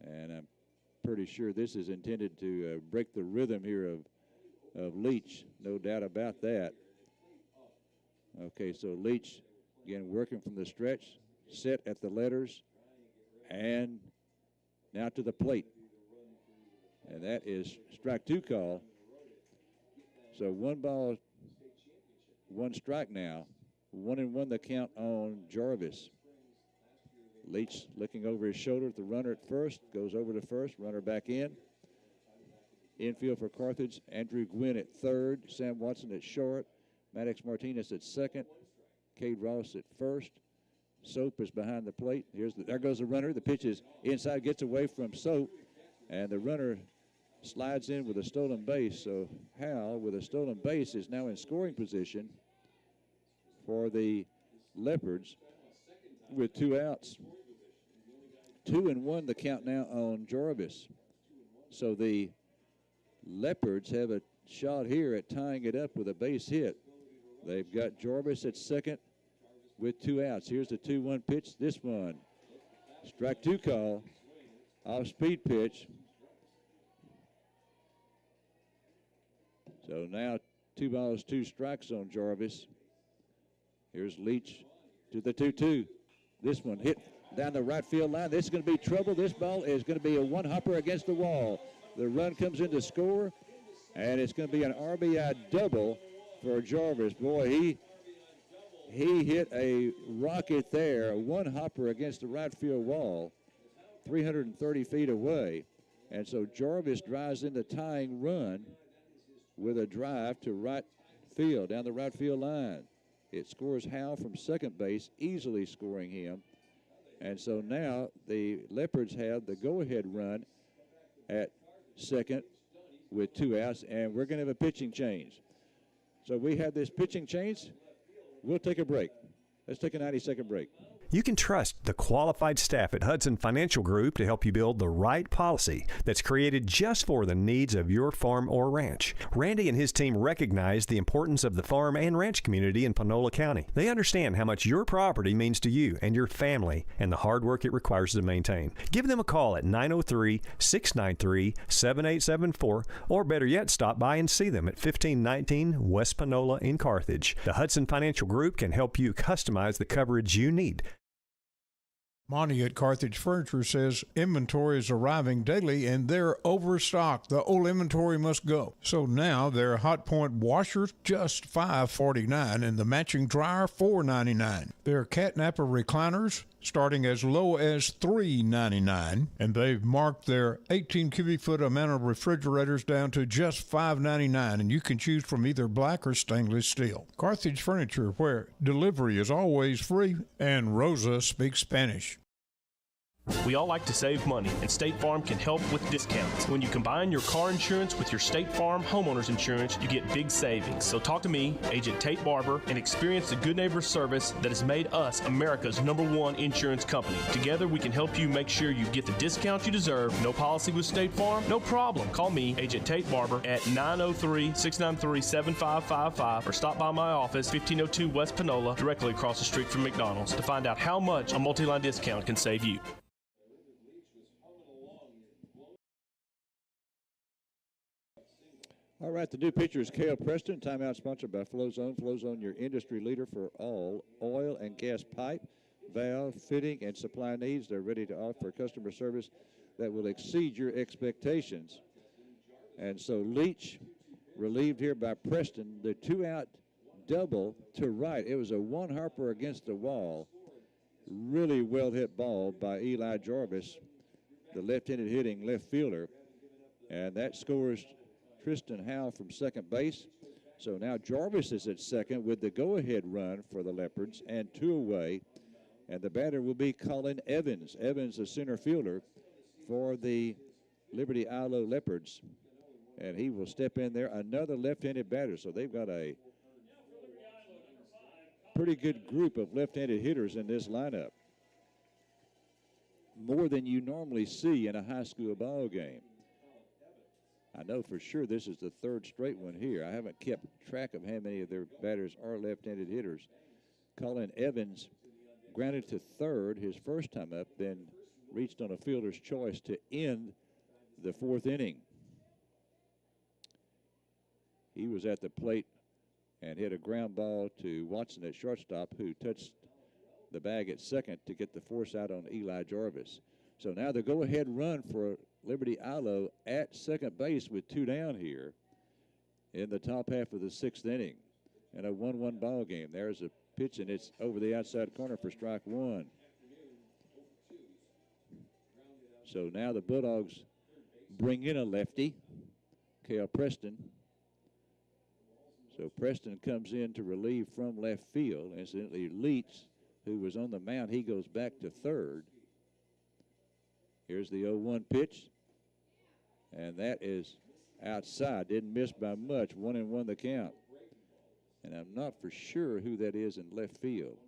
And I'm pretty sure this is intended to break the rhythm here of Leach. No doubt about that. Okay, so Leach, again, working from the stretch, set at the letters, and now to the plate. And that is strike two call. So 1 ball, 1 strike now. 1-1 the count on Jarvis. Leach looking over his shoulder at the runner at first, goes over to first, runner back in. Infield for Carthage, Andrew Gwynn at third, Sam Watson at short, Maddox Martinez at second, Cade Ross at first. Soap is behind the plate. There goes the runner. The pitch is inside, gets away from Soap, and the runner slides in with a stolen base. So Hal, with a stolen base, is now in scoring position for the Leopards with 2 outs. 2-1 the count now on Jarvis. So the Leopards have a shot here at tying it up with a base hit. They've got Jarvis at second with 2 outs. Here's the 2-1 pitch. This one, strike two call, off-speed pitch. So now 2 balls, 2 strikes on Jarvis. Here's Leach to the 2-2. This one hit down the right field line. This is going to be trouble. This ball is going to be a one-hopper against the wall. The run comes in to score, and it's going to be an RBI double for Jarvis. Boy, he hit a rocket there, a one-hopper against the right field wall, 330 feet away. And so Jarvis drives in the tying run with a drive to right field, down the right field line. It scores Hal from second base, easily scoring him. And so now the Leopards have the go-ahead run at second with 2 outs, and we're going to have a pitching change. So we have this pitching change. We'll take a break. Let's take a 90-second break. You can trust the qualified staff at Hudson Financial Group to help you build the right policy that's created just for the needs of your farm or ranch. Randy and his team recognize the importance of the farm and ranch community in Panola County. They understand how much your property means to you and your family and the hard work it requires to maintain. Give them a call at 903-693-7874, or better yet, stop by and see them at 1519 West Panola in Carthage. The Hudson Financial Group can help you customize the coverage you need. Monty at Carthage Furniture says inventory is arriving daily and they're overstocked. The old inventory must go. So now their Hot Point washers just $5.49 and the matching dryer $4.99. Their Catnapper recliners starting as low as $3.99, and they've marked their 18 cubic foot amount of refrigerators down to just $5.99, and you can choose from either black or stainless steel. Carthage Furniture, where delivery is always free, and Rosa speaks Spanish. We all like to save money, and State Farm can help with discounts. When you combine your car insurance with your State Farm homeowner's insurance, you get big savings. So talk to me, Agent Tate Barber, and experience the good neighbor service that has made us America's #1 insurance company. Together, we can help you make sure you get the discount you deserve. No policy with State Farm? No problem. Call me, Agent Tate Barber, at 903-693-7555, or stop by my office, 1502 West Panola, directly across the street from McDonald's, to find out how much a multi-line discount can save you. All right, the new pitcher is Cale Preston. Timeout sponsored by Flowzone. Flowzone, your industry leader for all oil and gas pipe, valve, fitting, and supply needs. They're ready to offer customer service that will exceed your expectations. And so Leach, relieved here by Preston, the 2-out double to right. It was a one-hopper against the wall. Really well-hit ball by Eli Jarvis, the left-handed hitting left fielder. And that scores Tristan Howe from second base. So now Jarvis is at second with the go-ahead run for the Leopards and 2 away. And the batter will be Colin Evans. Evans, a center fielder for the Liberty Ilo Leopards. And he will step in there. Another left-handed batter. So they've got a pretty good group of left-handed hitters in this lineup. More than you normally see in a high school ball game. I know for sure this is the third straight one here. I haven't kept track of how many of their batters are left-handed hitters. Colin Evans grounded to third his first time up, then reached on a fielder's choice to end the fourth inning. He was at the plate and hit a ground ball to Watson at shortstop, who touched the bag at second to get the force out on Eli Jarvis. So now the go-ahead run for Liberty Ilo at second base with 2 down here in the top half of the 6th inning. And a 1-1 ball game. There's a pitch, and it's over the outside corner for strike 1. So now the Bulldogs bring in a lefty, Cale Preston. So Preston comes in to relieve from left field. Incidentally, Leach, who was on the mound, he goes back to third. Here's the 0-1 pitch, and that is outside. Didn't miss by much. 1-1 the count. And I'm not for sure who that is in left field.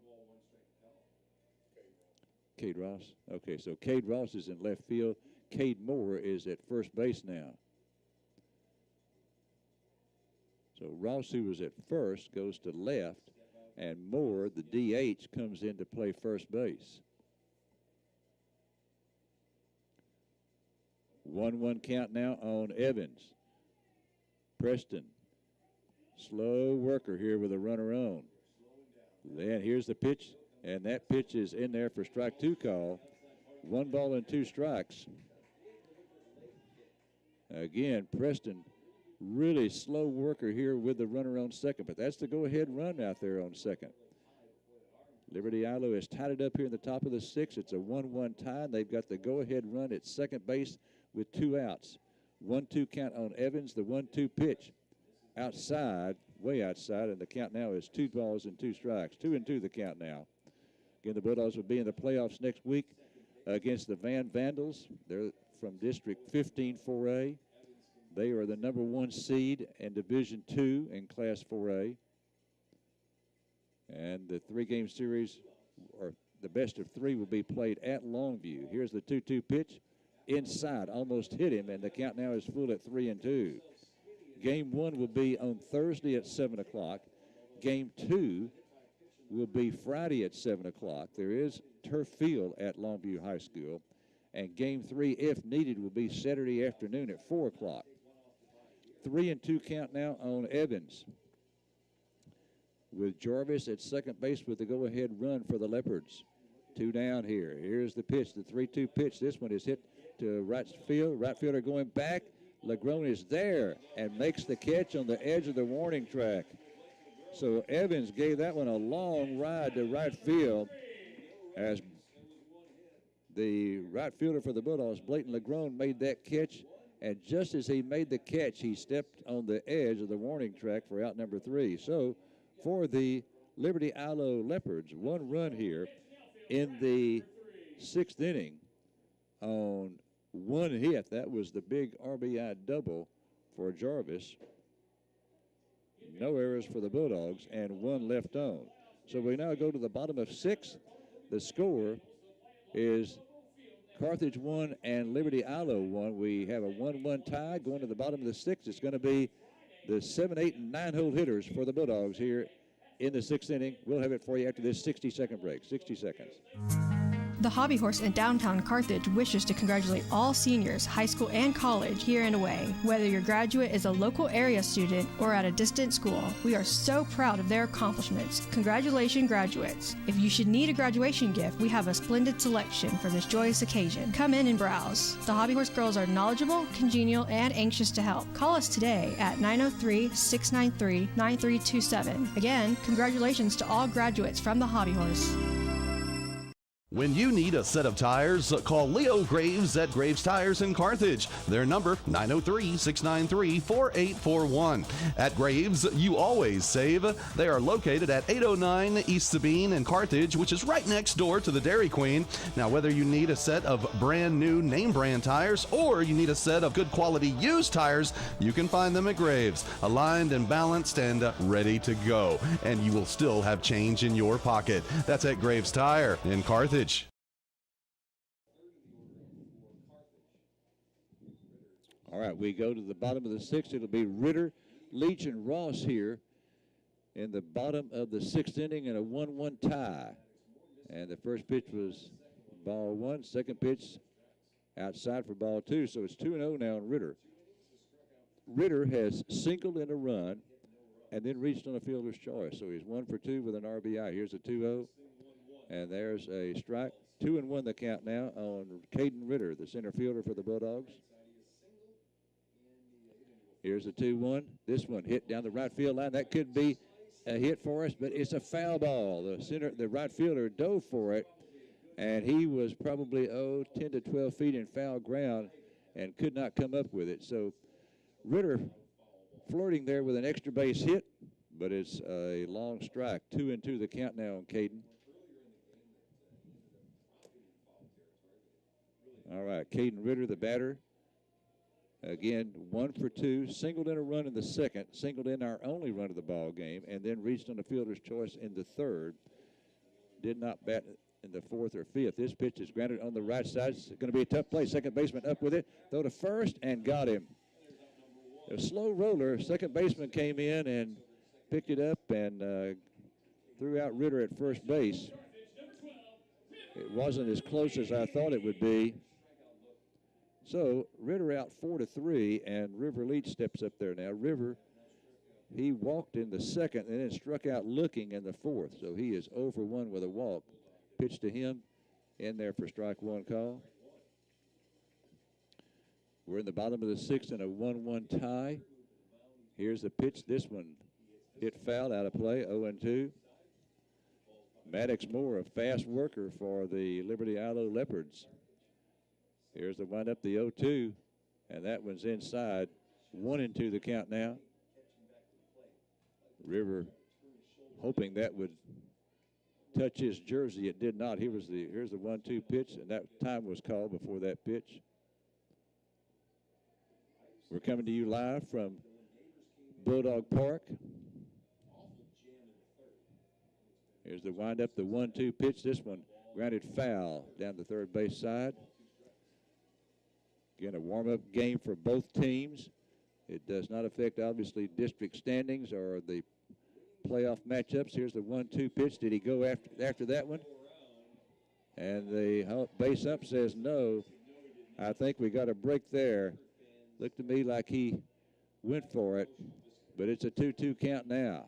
Cade Ross. Okay, so Cade Ross is in left field. Cade Moore is at first base now. So Ross, who was at first, goes to left, and Moore, the DH, comes in to play first base. 1-1 count now on Evans. Preston, slow worker here with a runner on. Then here's the pitch, and that pitch is in there for strike 2 call. 1 ball and 2 strikes. Again, Preston, really slow worker here with the runner on second, but that's the go-ahead run out there on second. Liberty Ilo has tied it up here in the top of the 6th. It's a 1-1 tie. They've got the go-ahead run at second base with 2 outs. 1-2 count on Evans. The 1-2 pitch outside, way outside, and the count now is 2 balls and 2 strikes. 2-2 the count now. Again, the Bulldogs will be in the playoffs next week against the Van Vandals. They're from District 15 4A. They are the number 1 seed in Division II in Class 4A. And the 3-game series, or the best of 3, will be played at Longview. Here's the 2-2 pitch. Inside, almost hit him, and the count now is full at 3-2. Game 1 will be on Thursday at 7 o'clock. Game 2 will be Friday at 7 o'clock. There is turf field at Longview High School. And Game 3, if needed, will be Saturday afternoon at 4 o'clock. 3-2 count now on Evans, with Jarvis at second base with the go-ahead run for the Leopards. 2 down here. Here's the pitch, the 3-2 pitch. This one is hit to right field. Right fielder going back. Legrone is there and makes the catch on the edge of the warning track. So Evans gave that one a long ride to right field as the right fielder for the Bulldogs, Blayton Legrone, made that catch. And just as he made the catch, he stepped on the edge of the warning track for out number 3. So for the Liberty Ilo Leopards, 1 run here in the 6th inning on 1 hit. That was the big RBI double for Jarvis. No errors for the Bulldogs and 1 left on. So we now go to the bottom of 6th. The score is Carthage 1 and Liberty Ilo 1. We have a 1-1 tie going to the bottom of the 6th. It's going to be the 7, 8, and 9-hole hitters for the Bulldogs here in the 6th inning. We'll have it for you after this 60-second break. 60 seconds. The Hobby Horse in downtown Carthage wishes to congratulate all seniors, high school and college, here and away. Whether your graduate is a local area student or at a distant school, we are so proud of their accomplishments. Congratulations, graduates. If you should need a graduation gift, we have a splendid selection for this joyous occasion. Come in and browse. The Hobby Horse girls are knowledgeable, congenial, and anxious to help. Call us today at 903-693-9327. Again, congratulations to all graduates from the Hobby Horse. When you need a set of tires, call Leo Graves at Graves Tires in Carthage. Their number, 903-693-4841. At Graves, you always save. They are located at 809 East Sabine in Carthage, which is right next door to the Dairy Queen. Now, whether you need a set of brand new name brand tires or you need a set of good quality used tires, you can find them at Graves. Aligned and balanced and ready to go. And you will still have change in your pocket. That's at Graves Tire in Carthage. All right, we go to the bottom of the sixth. It'll be Ritter, Leach, and Ross here in the bottom of the sixth inning in a 1-1 tie. And the first pitch was ball one. Second pitch outside for ball two. So it's 2-0 now on Ritter. Ritter has singled in a run and then reached on a fielder's choice. So he's 1 for 2 with an RBI. Here's a 2-0. And there's a strike. 2-1 the count now on Caden Ritter, the center fielder for the Bulldogs. Here's a 2-1. This one hit down the right field line. That could be a hit for us, but it's a foul ball. The right fielder dove for it, and he was probably 10 to 12 feet in foul ground and could not come up with it. So Ritter flirting there with an extra base hit, but it's a long strike. 2-2 the count now on Caden. All right, Caden Ritter, the batter. Again, 1 for 2, singled in a run in the second, singled in our only run of the ball game, and then reached on the fielder's choice in the third. Did not bat in the fourth or fifth. This pitch is grounded on the right side. It's going to be a tough play. Second baseman up with it. Throw to first and got him. A slow roller. Second baseman came in and picked it up and threw out Ritter at first base. It wasn't as close as I thought it would be. So Ritter out 4-3, and River Leach steps up there now. River, he walked in the second and then struck out looking in the fourth. So he is 0 for 1 with a walk. Pitch to him in there for strike one call. We're in the bottom of the sixth in a 1-1 tie. Here's the pitch. This one hit foul out of play, 0-2. Maddox Moore, a fast worker for the Liberty Ilo Leopards. Here's the windup, the 0-2, and that one's inside. 1-2 the count now. River hoping that would touch his jersey. It did not. Here's the 1-2 pitch, and that time was called before that pitch. We're coming to you live from Bulldog Park. Here's the windup, the 1-2 pitch. This one grounded foul down the third base side. Again, a warm-up game for both teams. It does not affect, obviously, district standings or the playoff matchups. Here's the 1-2 pitch. Did he go after that one? And the base up says no. I think we got a break there. Looked to me like he went for it, but it's a 2-2 count now.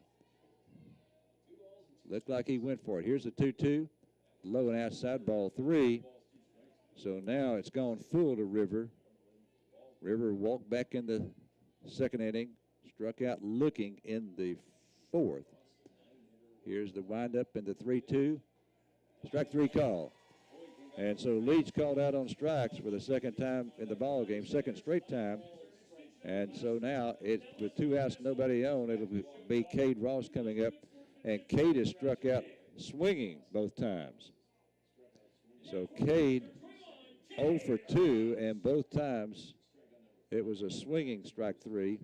Looked like he went for it. Here's the 2-2. Low and outside, ball 3. So now it's gone full to River. River walked back in the second inning, struck out looking in the fourth. Here's the windup in the 3-2. Strike 3 call. And so Leach called out on strikes for the second time in the ball game, second straight time. And so now it's with 2 outs, nobody on. It'll be Cade Ross coming up. And Cade is struck out swinging both times. So Cade 0 for 2, and both times it was a swinging strike 3.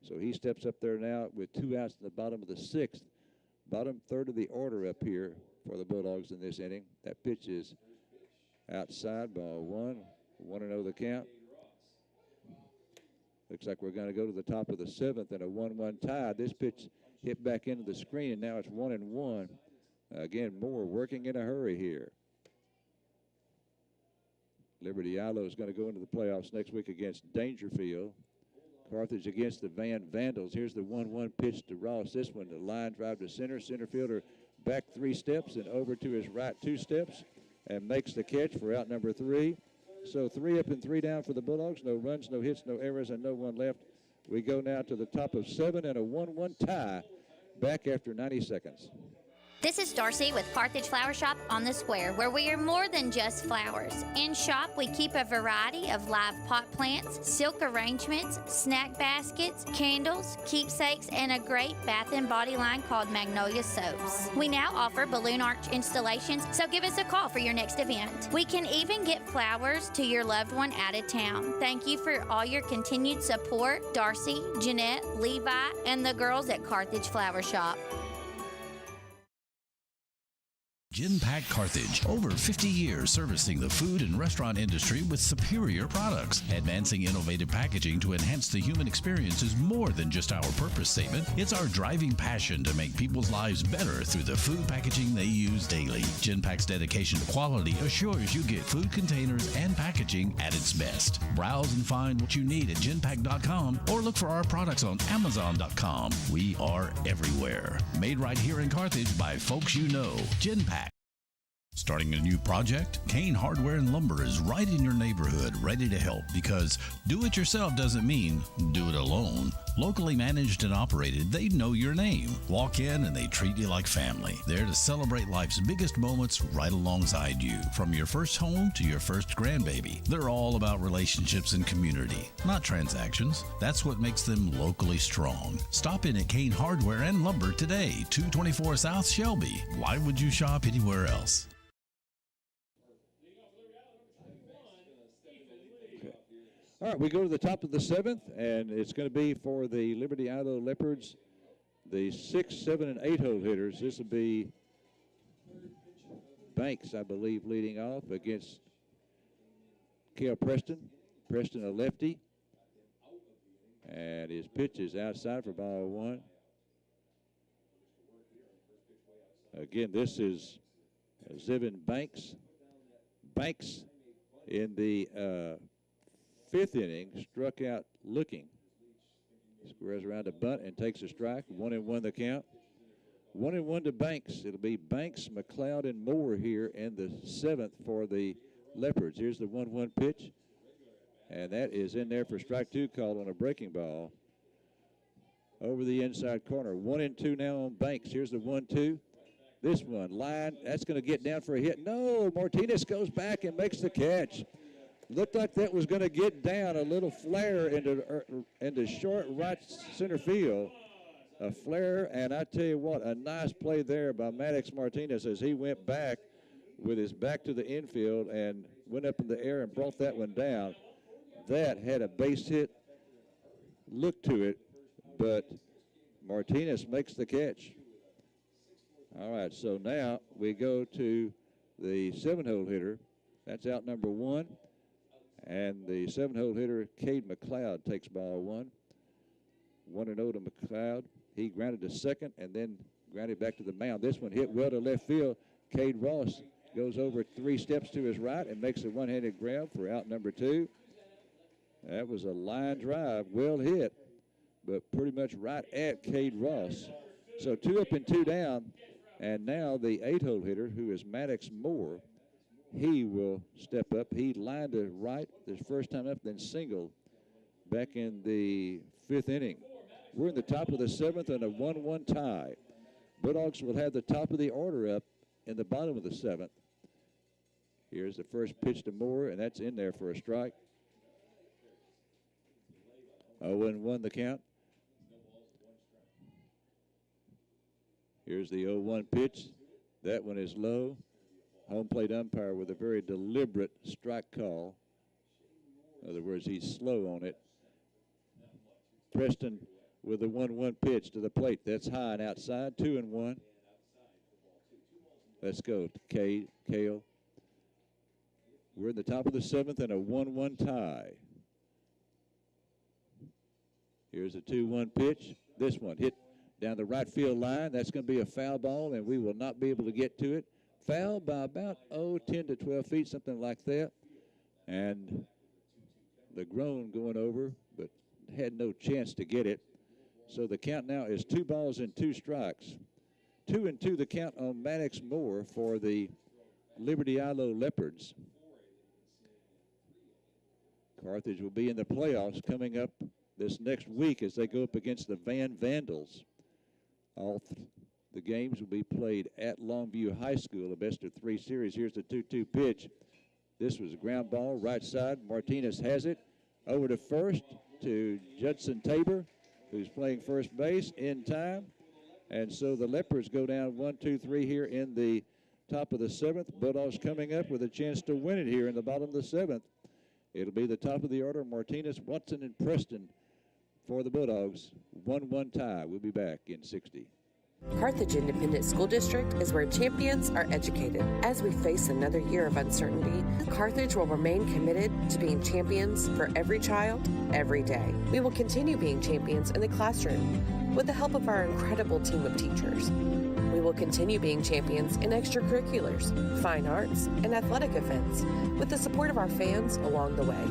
So he steps up there now with 2 outs in the bottom of the sixth. Bottom third of the order up here for the Bulldogs in this inning. That pitch is outside, ball 1. 1-0 the count. Looks like we're going to go to the top of the seventh in a 1-1 tie. This pitch hit back into the screen, and now it's 1-1. Again, Moore working in a hurry here. Liberty Ilo is going to go into the playoffs next week against Dangerfield. Carthage against the Vandals. Here's the 1-1 pitch to Ross. This one, the line drive to center. Center fielder back 3 steps and over to his right 2 steps and makes the catch for out number 3. So 3 up and 3 down for the Bulldogs. No runs, no hits, no errors, and no one left. We go now to the top of 7 and a 1-1 tie back after 90 seconds. This is Darcy with Carthage Flower Shop on the Square, where we are more than just flowers. In shop, we keep a variety of live pot plants, silk arrangements, snack baskets, candles, keepsakes, and a great bath and body line called Magnolia Soaps. We now offer balloon arch installations, so give us a call for your next event. We can even get flowers to your loved one out of town. Thank you for all your continued support, Darcy, Jeanette, Levi, and the girls at Carthage Flower Shop. Genpack Carthage, over 50 years servicing the food and restaurant industry with superior products. Advancing innovative packaging to enhance the human experience is more than just our purpose statement. It's our driving passion to make people's lives better through the food packaging they use daily. Genpack's dedication to quality assures you get food containers and packaging at its best. Browse and find what you need at genpack.com or look for our products on amazon.com. We are everywhere. Made right here in Carthage by folks you know. Genpack. Starting a new project? Kane Hardware and Lumber is right in your neighborhood, ready to help, because do it yourself doesn't mean do it alone. Locally managed and operated, they know your name. Walk in and they treat you like family. There to celebrate life's biggest moments right alongside you. From your first home to your first grandbaby. They're all about relationships and community, not transactions. That's what makes them locally strong. Stop in at Kane Hardware and Lumber today, 224 South Shelby. Why would you shop anywhere else? All right, we go to the top of the 7th, and it's going to be for the Liberty Idle Leopards, the 6, 7, and 8 hole hitters. This will be Banks, I believe, leading off against Cale Preston. Preston, a lefty. And his pitch is outside for ball 1. Again, this is Zevin Banks. Banks in the 5th inning struck out looking. Squares around a bunt and takes a strike. 1-1 the count. 1-1 to Banks. It'll be Banks, McLeod, and Moore here in the 7th for the Leopards. Here's the 1-1 pitch. And that is in there for strike 2, called on a breaking ball. Over the inside corner. 1-2 now on Banks. Here's the 1-2. This one, line, that's going to get down for a hit. No, Martinez goes back and makes the catch. Looked like that was going to get down, a little flare into short right center field. A flare, and I tell you what, a nice play there by Maddox Martinez as he went back with his back to the infield and went up in the air and brought that one down. That had a base hit look to it, but Martinez makes the catch. All right, so now we go to the 7-hole hitter. That's out number 1. And the 7-hole hitter, Cade McLeod, takes ball 1. 1-0 to McLeod. He grounded to second and then grounded back to the mound. This one hit well to left field. Cade Ross goes over 3 steps to his right and makes a one-handed grab for out number 2. That was a line drive, well hit, but pretty much right at Cade Ross. So 2 up and 2 down. And now the 8-hole hitter, who is Maddox Moore, he will step up. He lined to right his first time up, then singled back in the 5th inning. We're in the top of the 7th and a 1-1 tie. Bulldogs will have the top of the order up in the bottom of the 7th. Here's the first pitch to Moore, and that's in there for a strike. 0-1 the count. Here's the 0-1 pitch. That one is low. Home plate umpire with a very deliberate strike call. In other words, he's slow on it. Preston with the 1-1 pitch to the plate. That's high and outside. 2-1. Let's go, Cale. We're in the top of the 7th and a 1-1 tie. Here's a 2-1 pitch. This one hit down the right field line. That's going to be a foul ball, and we will not be able to get to it. Foul by about, 10 to 12 feet, something like that. And the groan going over, but had no chance to get it. So the count now is 2 balls and 2 strikes. 2-2 the count on Maddox Moore for the Liberty Ilo Leopards. Carthage will be in the playoffs coming up this next week as they go up against the Van Vandals. All The games will be played at Longview High School, a best-of-3 series. Here's the 2-2 pitch. This was a ground ball, right side. Martinez has it. Over to first to Judson Tabor, who's playing first base in time. And so the Leopards go down 1-2-3 here in the top of the 7th. Bulldogs coming up with a chance to win it here in the bottom of the 7th. It'll be the top of the order, Martinez, Watson, and Preston for the Bulldogs. 1-1 tie. We'll be back in 60. Carthage Independent School District is where champions are educated. As we face another year of uncertainty, Carthage will remain committed to being champions for every child, every day. We will continue being champions in the classroom with the help of our incredible team of teachers. We will continue being champions in extracurriculars, fine arts, and athletic events with the support of our fans along the way.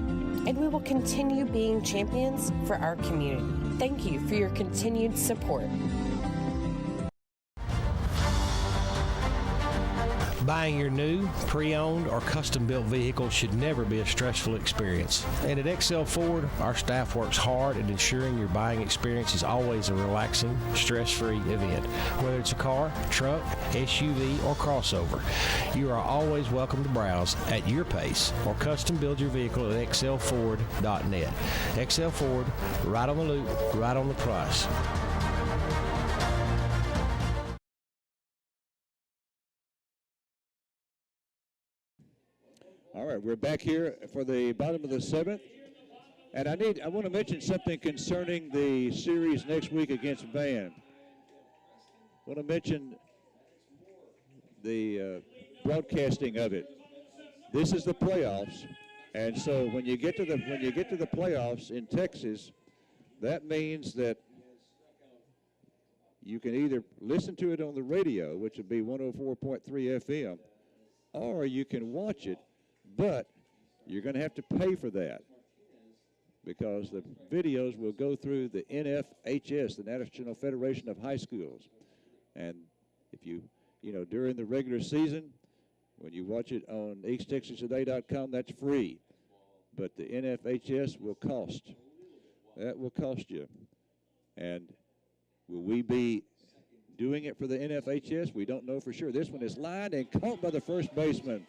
And we will continue being champions for our community. Thank you for your continued support. Buying your new, pre-owned, or custom-built vehicle should never be a stressful experience. And at Excel Ford, our staff works hard at ensuring your buying experience is always a relaxing, stress-free event. Whether it's a car, truck, SUV, or crossover, you are always welcome to browse at your pace or custom build your vehicle at excelford.net. Excel Ford, right on the loop, right on the price. All right, we're back here for the bottom of the 7th. And I want to mention something concerning the series next week against Van. I want to mention the broadcasting of it. This is the playoffs, and so when you get to the playoffs in Texas, that means that you can either listen to it on the radio, which would be 104.3 FM, or you can watch it. But you're going to have to pay for that because the videos will go through the NFHS, the National Federation of High Schools. And if during the regular season, when you watch it on EastTexasToday.com, that's free. But the NFHS will cost. That will cost you. And will we be doing it for the NFHS? We don't know for sure. This one is lined and caught by the first baseman.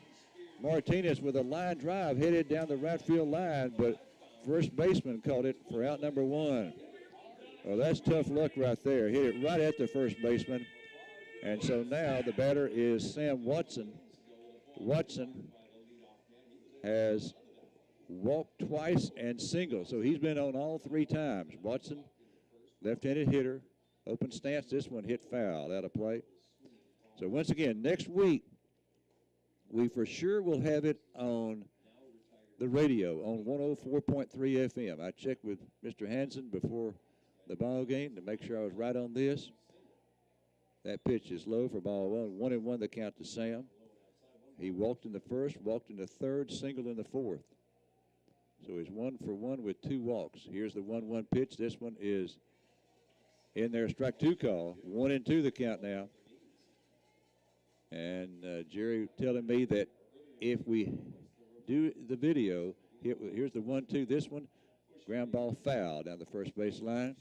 Martinez with a line drive headed down the right field line, but first baseman caught it for out number 1. Well, that's tough luck right there. Hit it right at the first baseman. And so now the batter is Sam Watson. Watson has walked twice and singled, so he's been on all 3 times. Watson, left-handed hitter, open stance. This one hit foul, out of play. So once again, next week, we for sure will have it on the radio on 104.3 FM. I checked with Mr. Hansen before the ball game to make sure I was right on this. That pitch is low for ball 1. 1-1 the count to Sam. He walked in the first, walked in the third, singled in the fourth. So he's 1 for 1 with 2 walks. Here's the 1-1 pitch. This one is in there, strike 2 call. 1-2 the count now. And Jerry telling me that if we do the video, here's the 1-2. This one, ground ball foul down the first base line.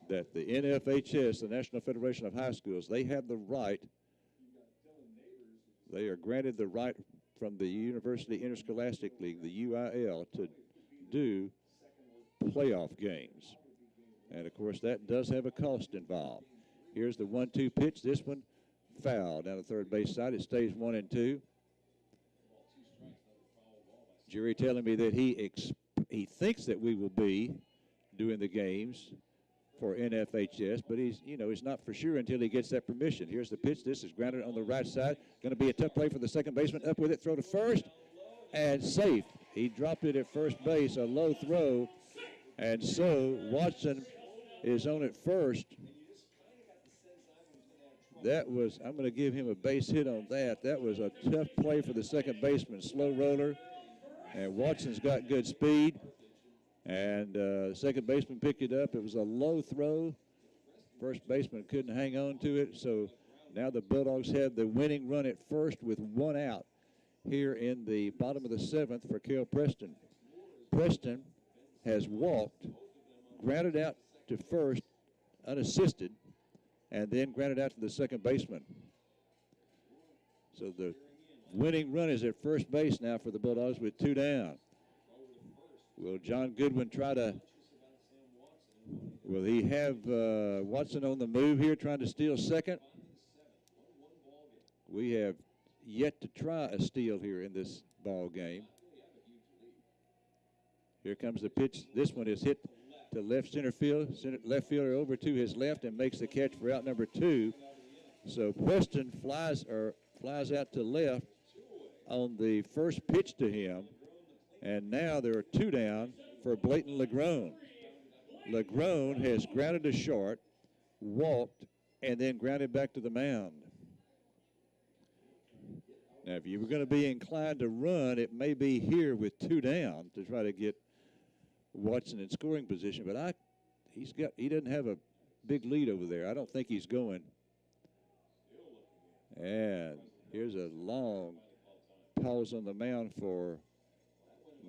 That the NFHS, the National Federation of High Schools, they have the right. They are granted the right from the University Interscholastic League, the UIL, to do playoff games. And, of course, that does have a cost involved. Here's the 1-2 pitch. This one foul down the third base side. It stays 1-2. Jerry telling me that he thinks that we will be doing the games for NFHS, but he's not for sure until he gets that permission. Here's the pitch. This is grounded on the right side. Going to be a tough play for the second baseman. Up with it, throw to first, and safe. He dropped it at first base, a low throw, and so Watson is on at first. I'm going to give him a base hit on that. That was a tough play for the second baseman, slow roller. And Watson's got good speed. And second baseman picked it up. It was a low throw. First baseman couldn't hang on to it. So now the Bulldogs have the winning run at first with 1 out here in the bottom of the 7th for Cal Preston. Preston has walked, grounded out to first, unassisted, and then grounded out to the second baseman. So the winning run is at first base now for the Bulldogs with 2 down. Will John Goodwin try to, will he have Watson on the move here trying to steal second? We have yet to try a steal here in this ball game. Here comes the pitch. This one is hit to left center field. Left fielder over to his left and makes the catch for out number 2. So Preston flies out to left on the first pitch to him. And now there are 2 down for Blayton Legrone. Legrone has grounded to short, walked, and then grounded back to the mound. Now, if you were going to be inclined to run, it may be here with 2 down to try to get Watson in scoring position. But he doesn't have a big lead over there. I don't think he's going. And here's a long pause on the mound for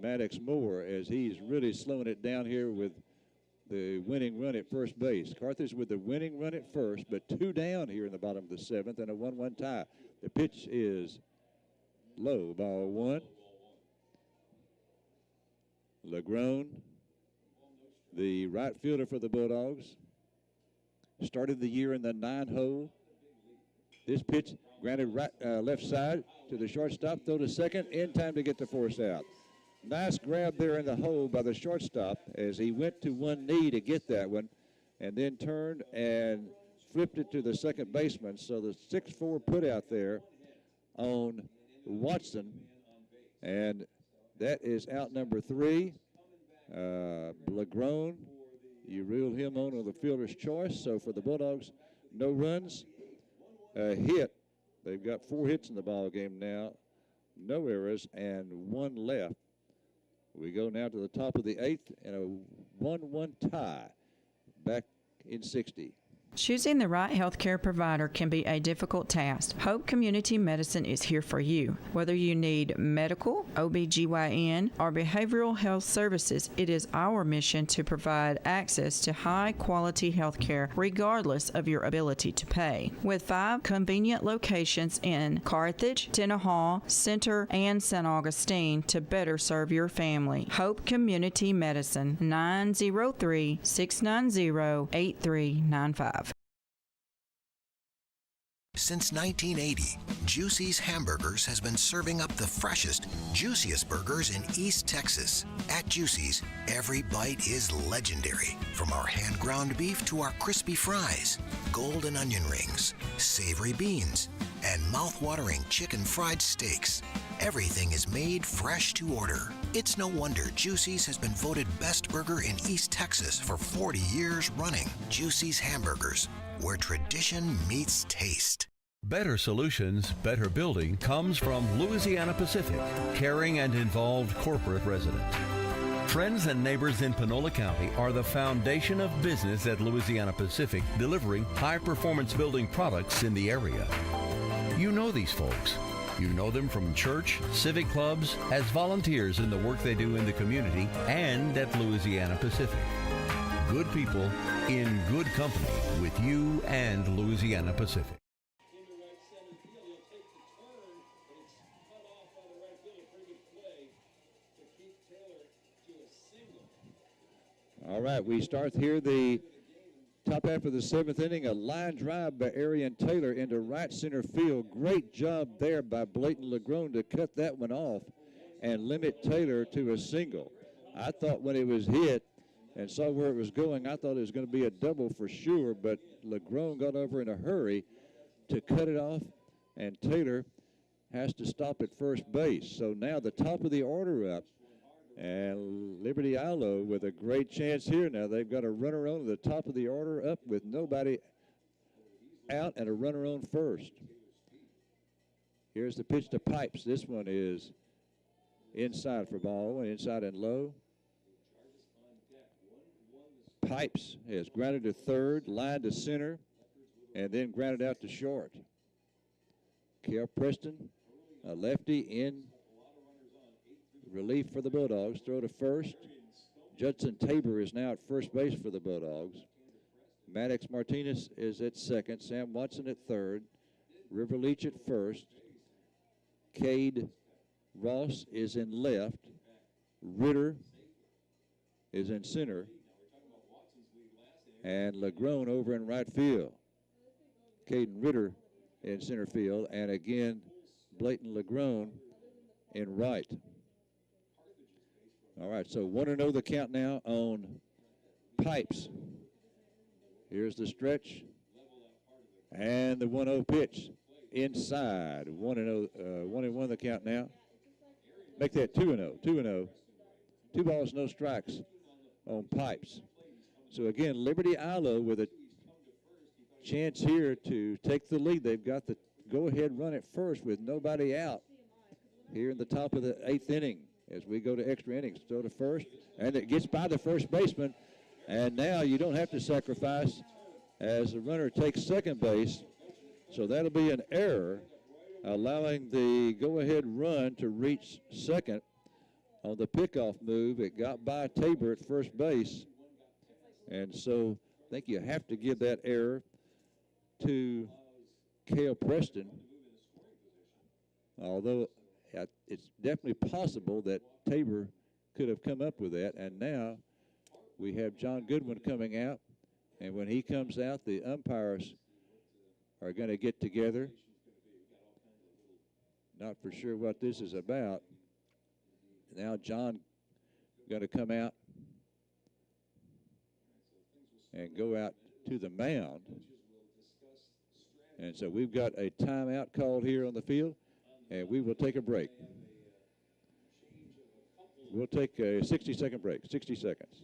Maddox Moore as he's really slowing it down here with the winning run at first base. Carthage with the winning run at first, but 2 down here in the bottom of the 7th and a 1-1 tie. The pitch is low, ball 1. Legrone, the right fielder for the Bulldogs, started the year in the 9 hole. This pitch grounded left side to the shortstop, throw to second, in time to get the force out. Nice grab there in the hole by the shortstop as he went to one knee to get that one and then turned and flipped it to the second baseman. So the 6-4 put out there on Watson, and that is out number 3. Legrone, you ruled him on the fielder's choice. So for the Bulldogs, no runs, a hit. They've got 4 hits in the ball game now, no errors, and 1 left. We go now to the top of the 8th and a 1-1 tie back in 60. Choosing the right healthcare provider can be a difficult task. Hope Community Medicine is here for you. Whether you need medical, OB/GYN, or behavioral health services, it is our mission to provide access to high-quality healthcare regardless of your ability to pay. With 5 convenient locations in Carthage, Tenaha, Center, and St. Augustine to better serve your family. Hope Community Medicine, 903-690-8395. Since 1980, Juicy's Hamburgers has been serving up the freshest, juiciest burgers in East Texas. At Juicy's, every bite is legendary. From our hand-ground beef to our crispy fries, golden onion rings, savory beans, and mouth-watering chicken fried steaks. Everything is made fresh to order. It's no wonder Juicy's has been voted best burger in East Texas for 40 years running. Juicy's Hamburgers, where tradition meets taste. Better solutions, better building comes from Louisiana Pacific, caring and involved corporate residents. Friends and neighbors in Panola County are the foundation of business at Louisiana Pacific, delivering high-performance building products in the area. You know these folks. You know them from church, civic clubs, as volunteers in the work they do in the community and at Louisiana Pacific. Good people in good company with you and Louisiana Pacific. All right, we start here the top half of the 7th inning. A line drive by Arian Taylor into right center field. Great job there by Blayton Legrone to cut that one off and limit Taylor to a single. I thought when it was hit and saw where it was going, I thought it was going to be a double for sure, but Legrone got over in a hurry to cut it off, and Taylor has to stop at first base. So now the top of the order up, and Liberty Ilo with a great chance here. Now they've got a runner on the top of the order up with nobody out and a runner on first. Here's the pitch to Pipes. This one is inside for ball one, inside and low. Pipes has grounded to third, line to center, and then grounded out to short. Kel Preston, a lefty in relief for the Bulldogs. Throw to first. Judson Tabor is now at first base for the Bulldogs. Maddox Martinez is at second. Sam Watson at third. River Leach at first. Cade Ross is in left. Ritter is in center. And Legrone over in right field. Caden Ritter in center field. And again, Blayton Legrone in right. All right, so 1-0 the count now on Pipes. Here's the stretch. And the 1-0 pitch inside. 1-0, 1-1 the count now. Make that 2-0, 2-0. 2 balls, no strikes on Pipes. So again, Liberty Ilo with a chance here to take the lead. They've got the go-ahead run at first with nobody out here in the top of the 8th inning as we go to extra innings. Throw to first, and it gets by the first baseman. And now you don't have to sacrifice as the runner takes second base. So that'll be an error, allowing the go-ahead run to reach second on the pickoff move. It got by Tabor at first base. And so I think you have to give that error to Cale Preston, although it's definitely possible that Tabor could have come up with that. And now we have John Goodwin coming out, and when he comes out, the umpires are going to get together. Not for sure what this is about. Now John going to come out and go out to the mound. And so we've got a timeout called here on the field, and we will take a break. We'll take a 60-second break, 60 seconds.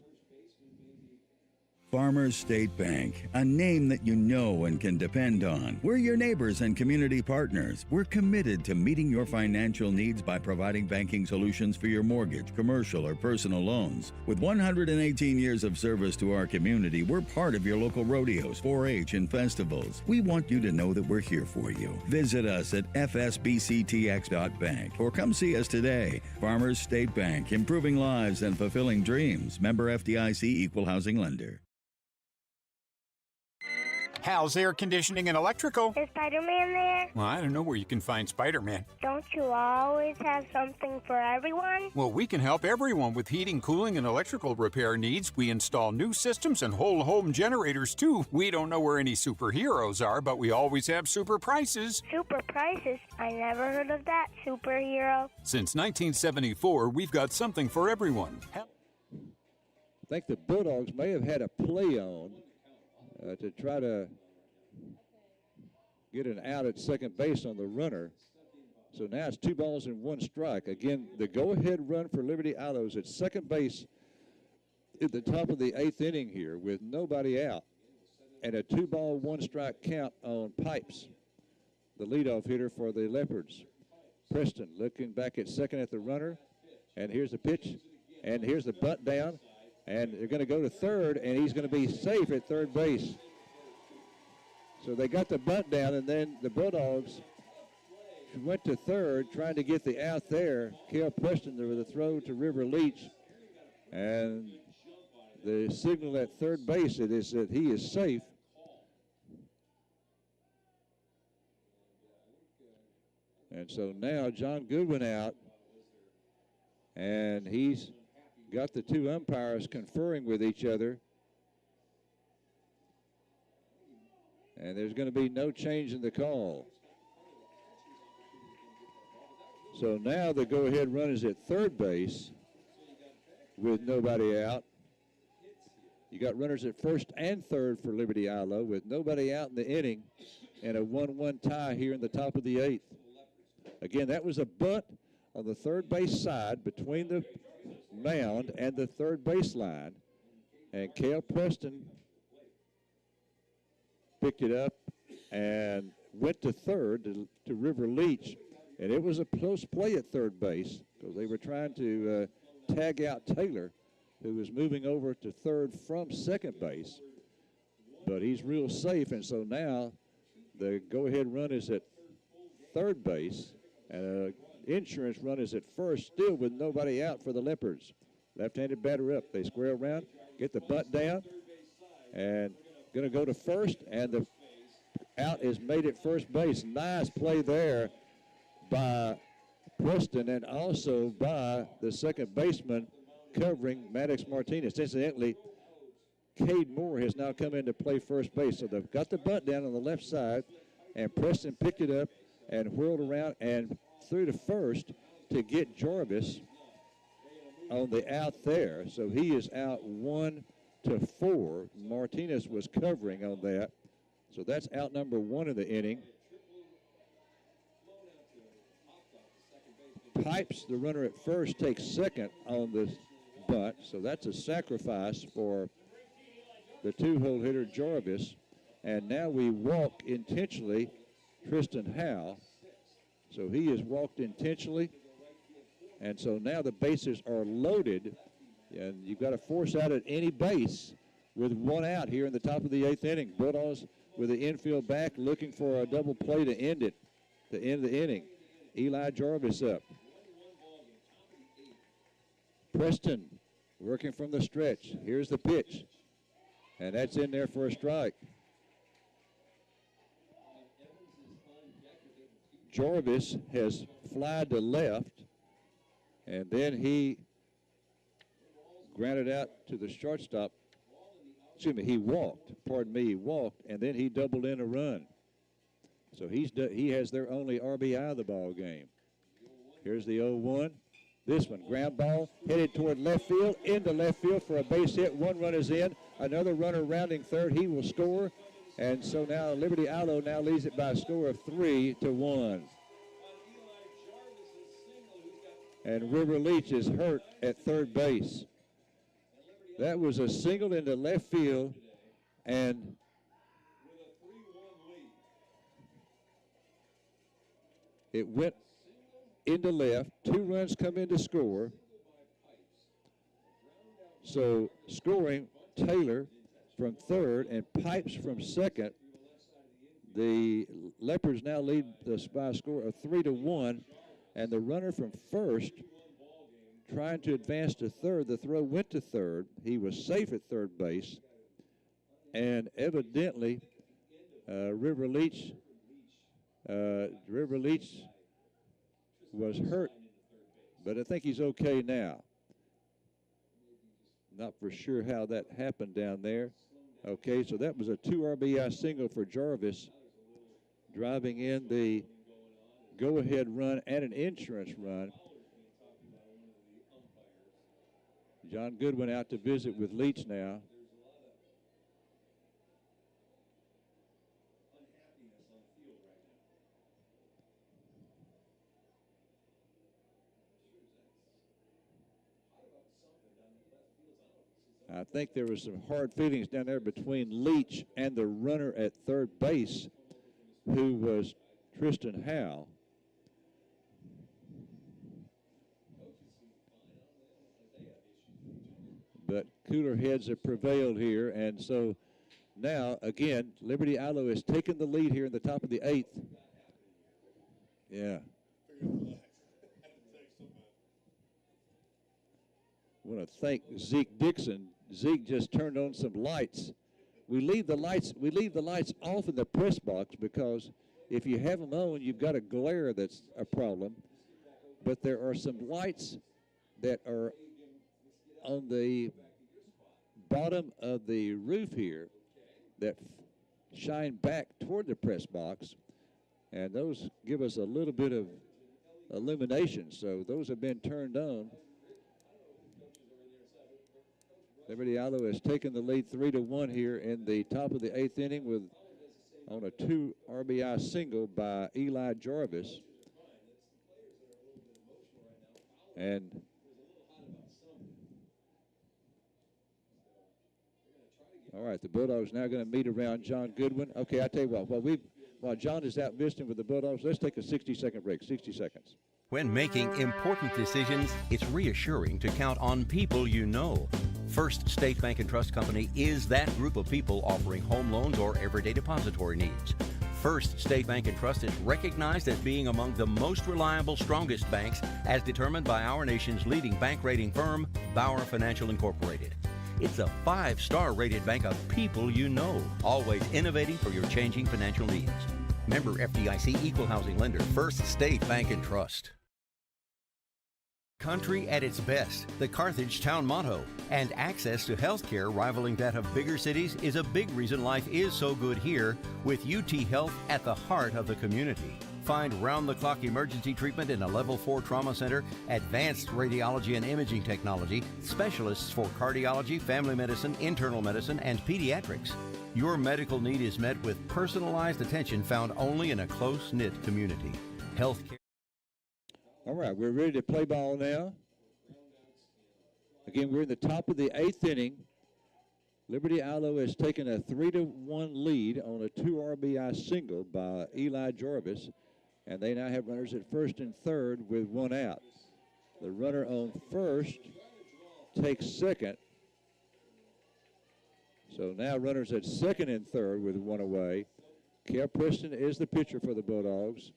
Farmers State Bank, a name that you know and can depend on. We're your neighbors and community partners. We're committed to meeting your financial needs by providing banking solutions for your mortgage, commercial, or personal loans. With 118 years of service to our community, we're part of your local rodeos, 4-H, and festivals. We want you to know that we're here for you. Visit us at fsbctx.bank or come see us today. Farmers State Bank, improving lives and fulfilling dreams. Member FDIC, Equal Housing Lender. Hal's Air Conditioning and Electrical. Is Spider-Man there? Well, I don't know where you can find Spider-Man. Don't you always have something for everyone? Well, we can help everyone with heating, cooling, and electrical repair needs. We install new systems and whole home generators, too. We don't know where any superheroes are, but we always have super prices. Super prices? I never heard of that superhero. Since 1974, we've got something for everyone. I think the Bulldogs may have had a play on to try to get an out at second base on the runner. So now it's 2 balls and 1 strike. Again, the go-ahead run for Liberty Ilo's at second base at the top of the 8th inning here with nobody out. And a 2-ball, 1 strike count on Pipes, the leadoff hitter for the Leopards. Preston looking back at second at the runner. And here's the pitch. And here's the bunt down. And they're going to go to third, and he's going to be safe at third base. So they got the bunt down, and then the Bulldogs went to third, trying to get the out there. Cale Preston there with a throw to River Leach. And the signal at third base is that he is safe. And so now John Goodwin out, and he's got the 2 umpires conferring with each other. And there's going to be no change in the call. So now the go-ahead run is at third base with nobody out. You got runners at first and third for Liberty Ilo with nobody out in the inning, and a 1-1 tie here in the top of the 8th. Again, that was a bunt on the third base side between the mound and the third baseline, and Cale Preston picked it up and went to third to River Leach, and it was a close play at third base because they were trying to tag out Taylor, who was moving over to third from second base, but he's real safe. And so now the go-ahead run is at third base, and insurance run is at first, still with nobody out for the Leopards. Left-handed batter up. They square around, get the bunt down, and going to go to first, and the out is made at first base. Nice play there by Preston and also by the second baseman covering Maddox Martinez. Incidentally, Cade Moore has now come in to play first base. So they've got the bunt down on the left side, and Preston picked it up and whirled around and threw to first to get Jarvis on the out there. So he is out 1-4. Martinez was covering on that. So that's out number 1 of the inning. Pipes, the runner at first, takes second on the bunt. So that's a sacrifice for the 2-hole hitter Jarvis. And now we walk intentionally Tristan Howe. So he is walked intentionally. And so now the bases are loaded. And you've got to force out at any base with 1 out here in the top of the 8th inning. Bulldogs with the infield back looking for a double play to end it, to end the inning. Eli Jarvis up. Preston working from the stretch. Here's the pitch. And that's in there for a strike. Jarvis has flied to left, and then he grounded out to the shortstop. Excuse me, he walked. Pardon me, he walked, and then he doubled in a run. So he has their only RBI of the ball game. Here's the 0-1. This one, ground ball, headed toward left field, into left field for a base hit. 1 run is in. Another runner rounding third. He will score. And so now Liberty Allo now leads it by a score of 3-1. And River Leach is hurt at third base. That was a single into left field, and it went into left. 2 runs come in to score. So scoring Taylor from third and Pipes from second. The Leopards now lead by a score of 3-1, and the runner from first trying to advance to third. The throw went to third. He was safe at third base, and evidently River Leach was hurt, but I think he's okay now. Not for sure how that happened down there. Okay, so that was a 2 RBI single for Jarvis, driving in the go-ahead run and an insurance run. John Goodwin out to visit with Leach now. I think there was some hard feelings down there between Leach and the runner at third base, who was Tristan Howe. But cooler heads have prevailed here, and so now, again, Liberty Allo has taken the lead here in the top of the 8th. Yeah. I want to thank Zeke Dixon. Zeke just turned on some lights. We leave the lights off in the press box because if you have them on, you've got a glare that's a problem. But there are some lights that are on the bottom of the roof here that shine back toward the press box, and those give us a little bit of illumination. So those have been turned on. Liberty Allo has taken the lead 3-1 here in the top of the 8th inning on a 2 RBI single by Eli Jarvis. And all right, the Bulldogs now going to meet around John Goodwin. Okay, I tell you what, while John is out visiting with the Bulldogs, let's take a 60-second break, 60 seconds. When making important decisions, it's reassuring to count on people you know. First State Bank and Trust Company is that group of people offering home loans or everyday depository needs. First State Bank and Trust is recognized as being among the most reliable, strongest banks as determined by our nation's leading bank rating firm, Bauer Financial Incorporated. It's a 5-star rated bank of people you know, always innovating for your changing financial needs. Member FDIC Equal Housing Lender, First State Bank and Trust. Country at its best, the Carthage town motto, and access to health care rivaling that of bigger cities is a big reason life is so good here, with UT Health at the heart of the community. Find round-the-clock emergency treatment in a Level 4 trauma center, advanced radiology and imaging technology, specialists for cardiology, family medicine, internal medicine, and pediatrics. Your medical need is met with personalized attention found only in a close-knit community. Healthcare. All right, we're ready to play ball now. Again, we're in the top of the 8th inning. Liberty Ilo has taken a 3-1 lead on a 2 RBI single by Eli Jarvis, and they now have runners at first and third with 1 out. The runner on first takes second. So now runners at second and third with 1 away. Cal Preston is the pitcher for the Bulldogs.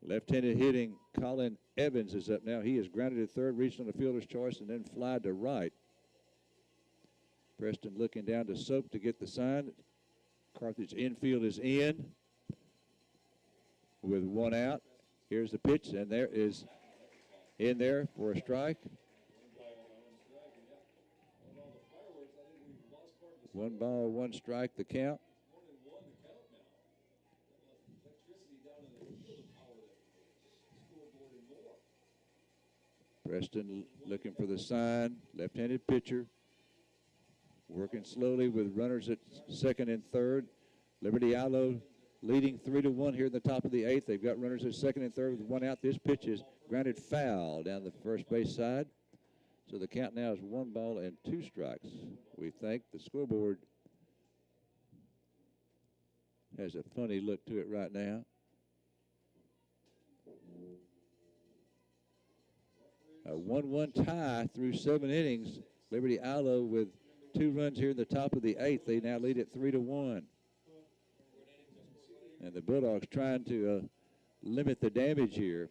Left-handed hitting Colin Evans is up now. He is grounded at third, reached on the fielder's choice, and then fly to right. Preston looking down to Soap to get the sign. Carthage infield is in with 1 out. Here's the pitch, and there is in there for a strike. 1 ball, 1 strike, the count. Preston looking for the sign. Left-handed pitcher. Working slowly with runners at second and third. Liberty Ilo leading 3-1 here in the top of the 8th. They've got runners at second and third with 1 out. This pitch is grounded foul down the first base side. So the count now is 1 ball and 2 strikes. We think the scoreboard has a funny look to it right now. A 1-1 tie through 7 innings. Liberty Ilo with 2 runs here in the top of the 8th. They now lead it 3-1. And the Bulldogs trying to limit the damage here.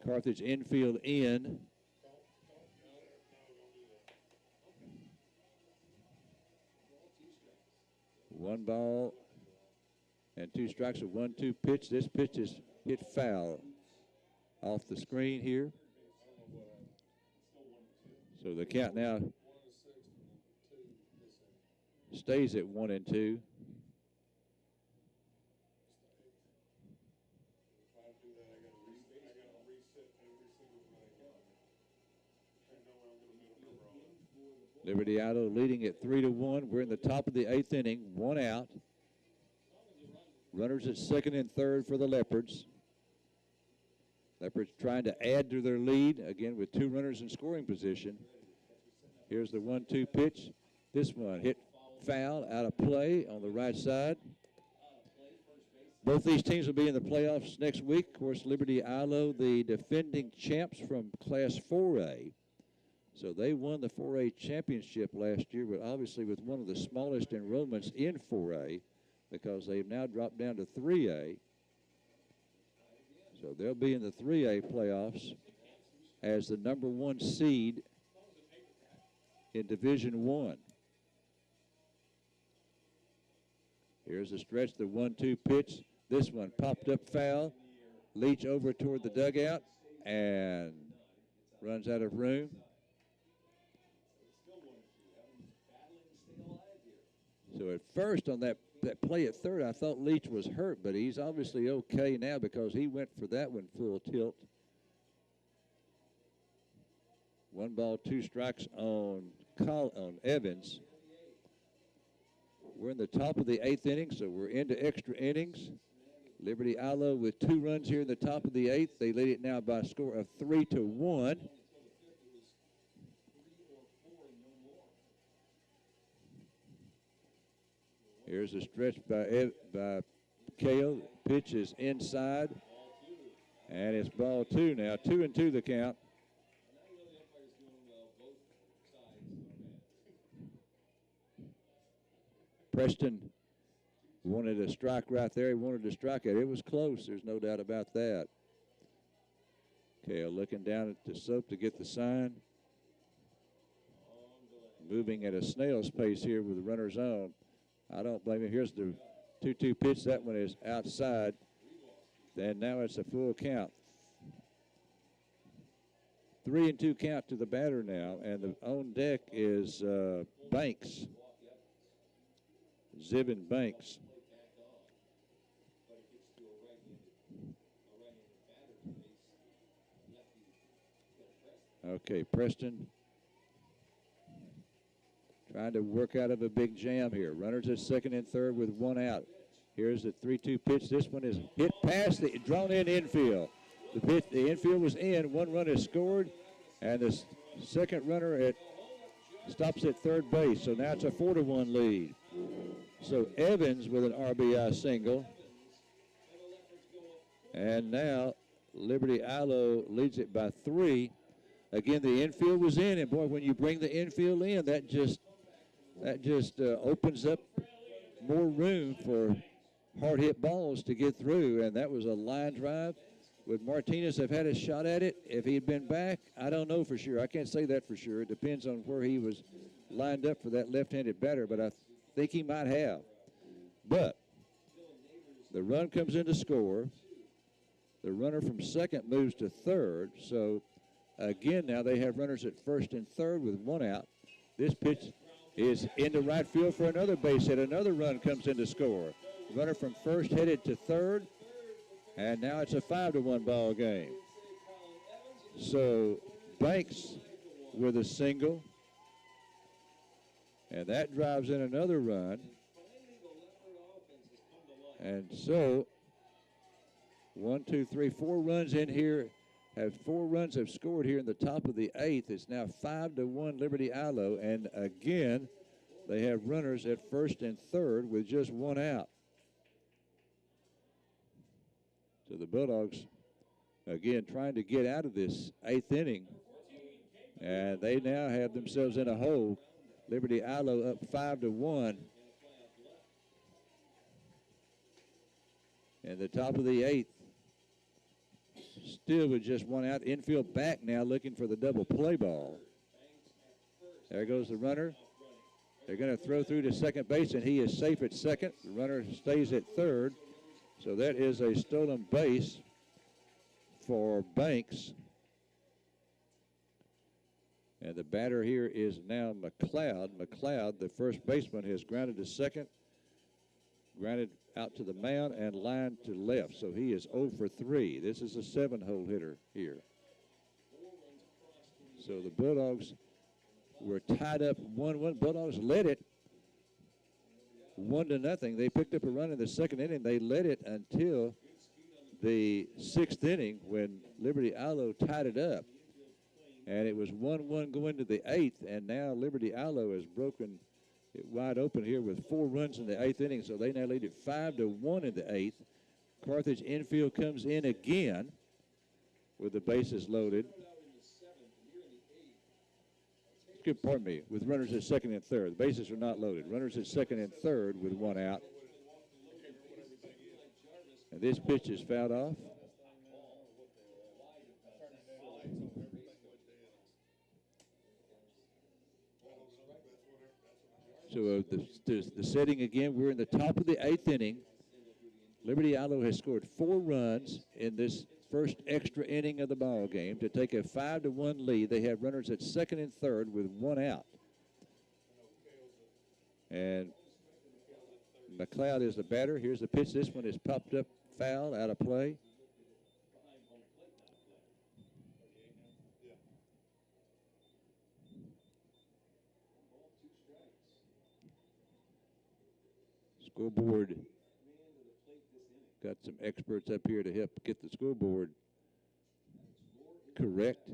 Carthage infield in. One ball and 2 strikes, a 1-2 pitch. This pitch is hit foul off the screen here. So the count now stays at 1-2. Liberty Ilo leading at 3-1. We're in the top of the 8th inning, 1 out. Runners at second and third for the Leopards. Leopards trying to add to their lead, again with 2 runners in scoring position. Here's the 1-2 pitch. This one hit foul out of play on the right side. Both these teams will be in the playoffs next week. Of course, Liberty Ilo, the defending champs from Class 4A. So they won the 4A championship last year, but obviously with one of the smallest enrollments in 4A because they've now dropped down to 3A. So they'll be in the 3A playoffs as the number 1 seed in Division 1. Here's the stretch, the 1-2 pitch. This one popped up foul. Leach over toward the dugout and runs out of room. So at first on that play at third, I thought Leach was hurt, but he's obviously okay now because he went for that one full tilt. 1 ball, 2 strikes on Evans. We're in the top of the 8th inning, so we're into extra innings. Liberty Ilo with 2 runs here in the top of the 8th. They lead it now by a score of 3-1. Here's a stretch by Kale. Pitch is inside, and it's ball 2 now. 2-2 the count. Preston wanted a strike right there. He wanted to strike it. It was close. There's no doubt about that. Kale looking down at the slope to get the sign. Moving at a snail's pace here with the runners on. I don't blame him. Here's the 2-2 pitch. That one is outside. And now it's a full count. 3-2 count to the batter now. And the on deck is Banks. Zibin Banks. Okay, Preston trying to work out of a big jam here. Runners at second and third with one out. Here's the 3-2 pitch. This one is hit past the drawn in infield. The infield was in. One run is scored, and the second runner stops at third base. So now it's a 4-1 lead. So Evans with an RBI single. And now Liberty Ilo leads it by 3. Again, the infield was in, and boy, when you bring the infield in, that just opens up more room for hard hit balls to get through. And that was a line drive. Would Martinez have had a shot at it if he had been back? I don't know for sure. I can't say that for sure. It depends on where he was lined up for that left-handed batter, but I think he might have. But the run comes in to score. The runner from second moves to third. So again, now they have runners at first and third with one out. This pitch is into right field for another base hit. Another run comes in to score. Runner from first headed to third, and now it's a 5-1 ball game. So Banks with a single, and that drives in another run. And so 1, 2, 3, 4 runs in here. Four runs have scored here in the top of the 8th. It's now 5-1 Liberty Ilo, and again, they have runners at first and third with just one out. So the Bulldogs, again, trying to get out of this 8th inning, and they now have themselves in a hole. Liberty Ilo up 5-1. And the top of the 8th. Still with just one out. Infield back now looking for the double play ball. There goes the runner. They're going to throw through to second base, and he is safe at second. The runner stays at third. So that is a stolen base for Banks. And the batter here is now McLeod. McLeod, the first baseman, has grounded to second, grounded out to the mound, and lined to left. So he is 0 for 3. This is a 7-hole hitter here. So the Bulldogs were tied up 1-1. Bulldogs led it 1-0. They picked up a run in the second inning. They led it until the 6th inning when Liberty Ilo tied it up. And it was 1-1 going to the 8th, and now Liberty Ilo has broken it wide open here with 4 runs in the 8th inning, so they now lead it 5-1 in the 8th. Carthage infield comes in again with the bases loaded. Pardon me, with runners at second and third. The bases are not loaded. Runners at second and third with one out. And this pitch is fouled off. So the setting again, we're in the top of the 8th inning. Liberty Ilo has scored 4 runs in this first extra inning of the ball game to take a 5-1 lead. They have runners at second and third with one out. And McLeod is the batter. Here's the pitch. This one is popped up, foul, out of play. Scoreboard got some experts up here to help get the scoreboard correct.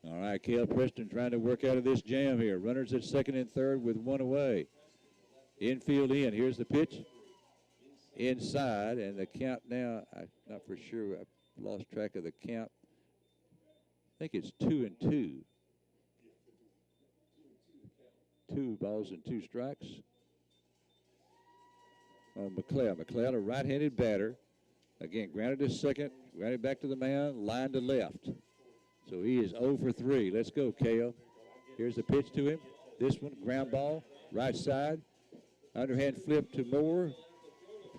All right, Cale Preston trying to work out of this jam here. Runners at second and third with one away. Infield in. Here's the pitch. Inside, and the count now, I'm not for sure. I've lost track of the count. I think it's 2-2. 2 balls and 2 strikes. on McLeod. McLeod, a right-handed batter. Again, grounded to second, grounded back to the mound, line to left. So he is 0 for 3. Let's go, Kale. Here's the pitch to him. This one, ground ball, right side. Underhand flip to Moore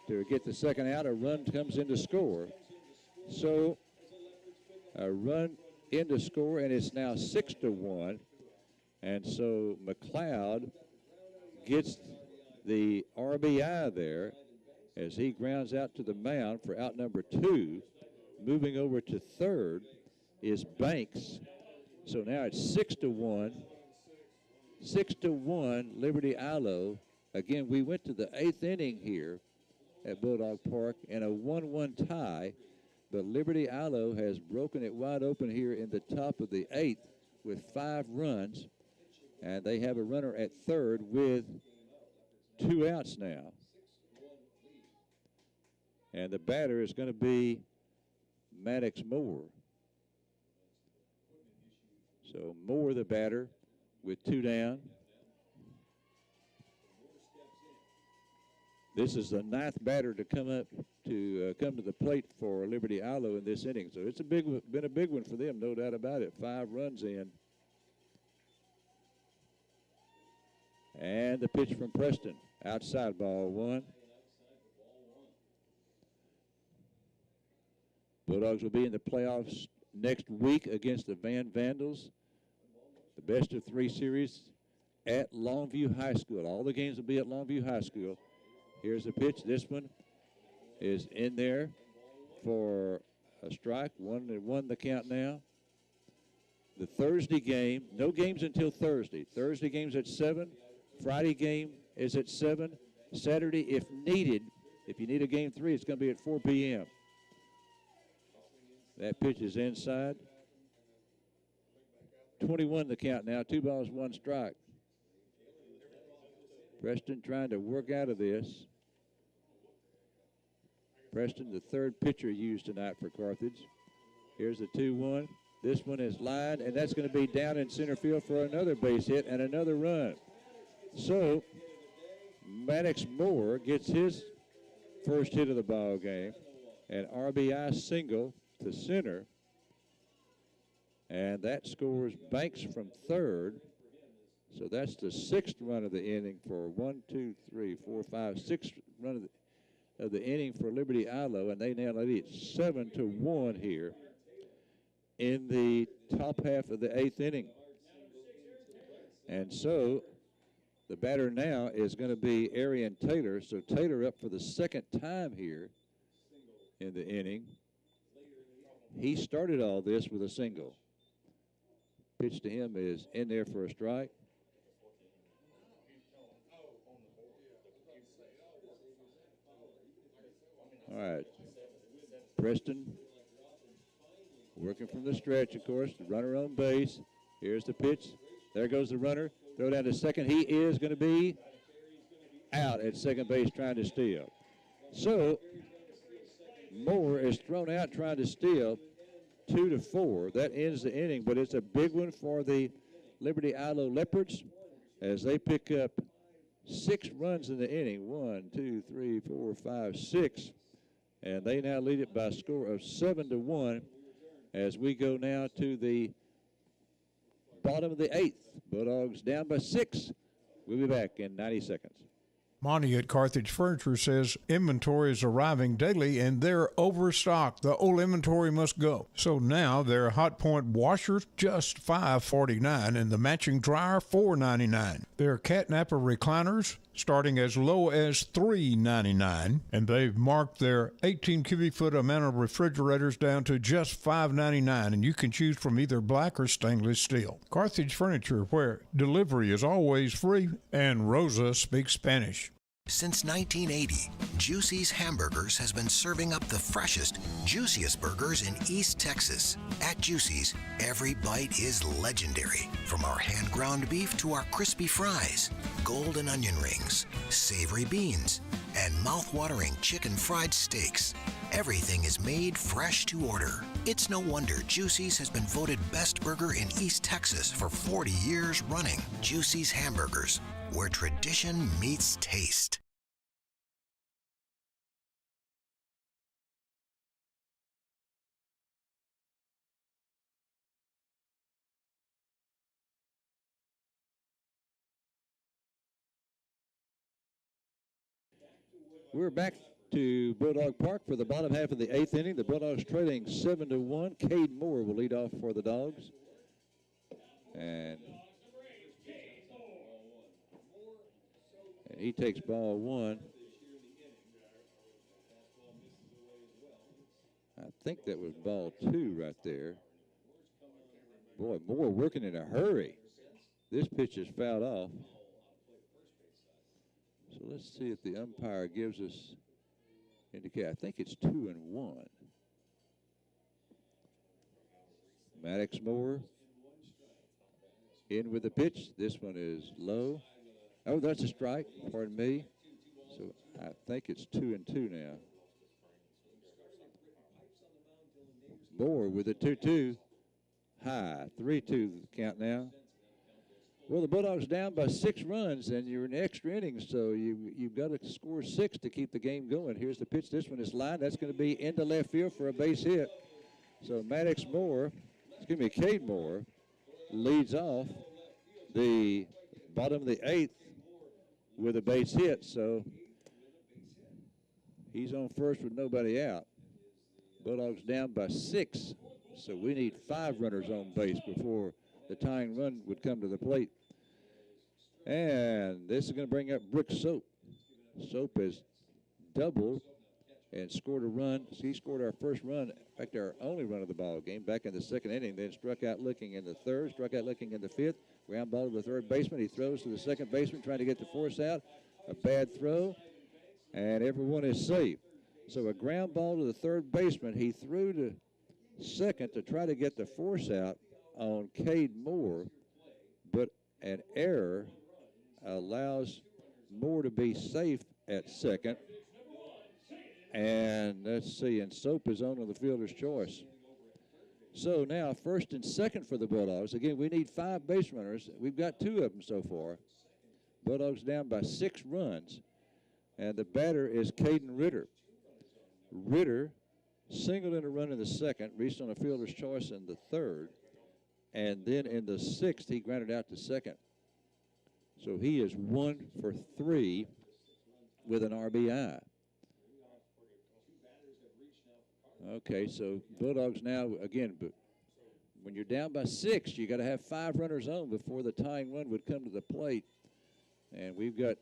to get the second out. A run comes in to score. So a run in to score, and it's now 6-1. And so McLeod gets the RBI there as he grounds out to the mound for out number 2. Moving over to third is Banks. So now it's 6-1. 6-1, Liberty Ilo. Again, we went to the 8th inning here at Bulldog Park in a 1-1 tie, but Liberty Ilo has broken it wide open here in the top of the 8th with 5 runs, and they have a runner at third with 2 outs now. And the batter is going to be Maddox Moore. So Moore, the batter, with 2 down. This is the 9th batter to come up to come to the plate for Liberty Ilo in this inning. So it's been a big one for them, no doubt about it. 5 runs in. And the pitch from Preston, outside, ball 1. Bulldogs will be in the playoffs next week against the Van Vandals. The best of 3 series at Longview High School. All the games will be at Longview High School. Here's the pitch. This one is in there for a strike. 1-1 the count now. The Thursday game, no games until Thursday. Thursday game's at 7. Friday game is at 7. Saturday, if needed, if you need a game 3, it's going to be at 4 p.m. That pitch is inside. 21 the count now. 2 balls, 1 strike. Preston trying to work out of this. Preston, the 3rd pitcher used tonight for Carthage. Here's the 2-1. This one is lined, and that's going to be down in center field for another base hit and another run. So Maddox Moore gets his first hit of the ball game, an RBI single to center, and that scores Banks from third. So that's the 6th run of the inning for 6th run of the inning for Liberty Ilo, and they now lead it 7-1 here in the top half of the 8th inning. And so the batter now is going to be Arian Taylor. So Taylor up for the 2nd time here in the inning. He started all this with a single. Pitch to him is in there for a strike. All right. Preston working from the stretch, of course. The runner on base. Here's the pitch. There goes the runner. Throw down to second. He is going to be out at second base trying to steal. So Moore is thrown out trying to steal. 2-4. That ends the inning, but it's a big one for the Liberty Ilo Leopards as they pick up 6 runs in the inning. 1, 2, 3, 4, 5, 6. And they now lead it by a score of 7-1 as we go now to the bottom of the 8th. Bulldogs down by 6. We'll be back in 90 seconds. Monty at Carthage Furniture says inventory is arriving daily and they're overstocked. The old inventory must go. So now their Hot Point washers just $5.49 and the matching dryer $4.99. Their Catnapper recliners starting as low as $3.99, and they've marked their 18 cubic foot amount of refrigerators down to just $5.99, and you can choose from either black or stainless steel. Carthage Furniture, where delivery is always free, and Rosa speaks Spanish. Since 1980, Juicy's Hamburgers has been serving up the freshest, juiciest burgers in East Texas. At Juicy's, every bite is legendary. From our hand-ground beef to our crispy fries, golden onion rings, savory beans, and mouth-watering chicken fried steaks. Everything is made fresh to order. It's no wonder Juicy's has been voted best burger in East Texas for 40 years running. Juicy's Hamburgers, where tradition meets taste. We're back to Bulldog Park for the bottom half of the 8th inning. The Bulldogs trailing 7-1. Cade Moore will lead off for the Dogs. And he takes ball 1. I think that was ball 2 right there. Boy, Moore working in a hurry. This pitch is fouled off. So let's see if the umpire gives us indicate. I think it's 2-1. Maddox Moore in with the pitch. This one is low. Oh, that's a strike. Pardon me. So I think it's 2-2 now. Moore with a 2-2. High. 3-2 count now. Well, the Bulldogs down by 6 runs, and you're in extra innings, so you've got to score 6 to keep the game going. Here's the pitch. This one is lined. That's going to be into left field for a base hit. So Maddox Moore, Cade Moore, leads off the bottom of the 8th with a base hit. So he's on first with nobody out. Bulldogs down by 6, so we need 5 runners on base before the tying run would come to the plate. And this is going to bring up Brooke Soap. Soap has doubled and scored a run. He scored our first run, in fact, our only run of the ball game back in the 2nd inning, then struck out looking in the 3rd, struck out looking in the 5th, ground ball to the 3rd baseman. He throws to the 2nd baseman trying to get the force out. A bad throw, and everyone is safe. So a ground ball to the 3rd baseman. He threw to 2nd to try to get the force out on Cade Moore, but an error allows Moore to be safe at 2nd. And let's see, and Soap is on the fielder's choice. So now 1st and 2nd for the Bulldogs. Again, we need 5 base runners. We've got 2 of them so far. Bulldogs down by 6 runs. And the batter is Caden Ritter. Ritter singled in a run in the 2nd, reached on a fielder's choice in the 3rd. And then in the 6th, he grounded out to 2nd. So he is 1 for 3 with an RBI. Okay, so Bulldogs now, again, but when you're down by 6, you got to have 5 runners on before the tying run would come to the plate. And we've got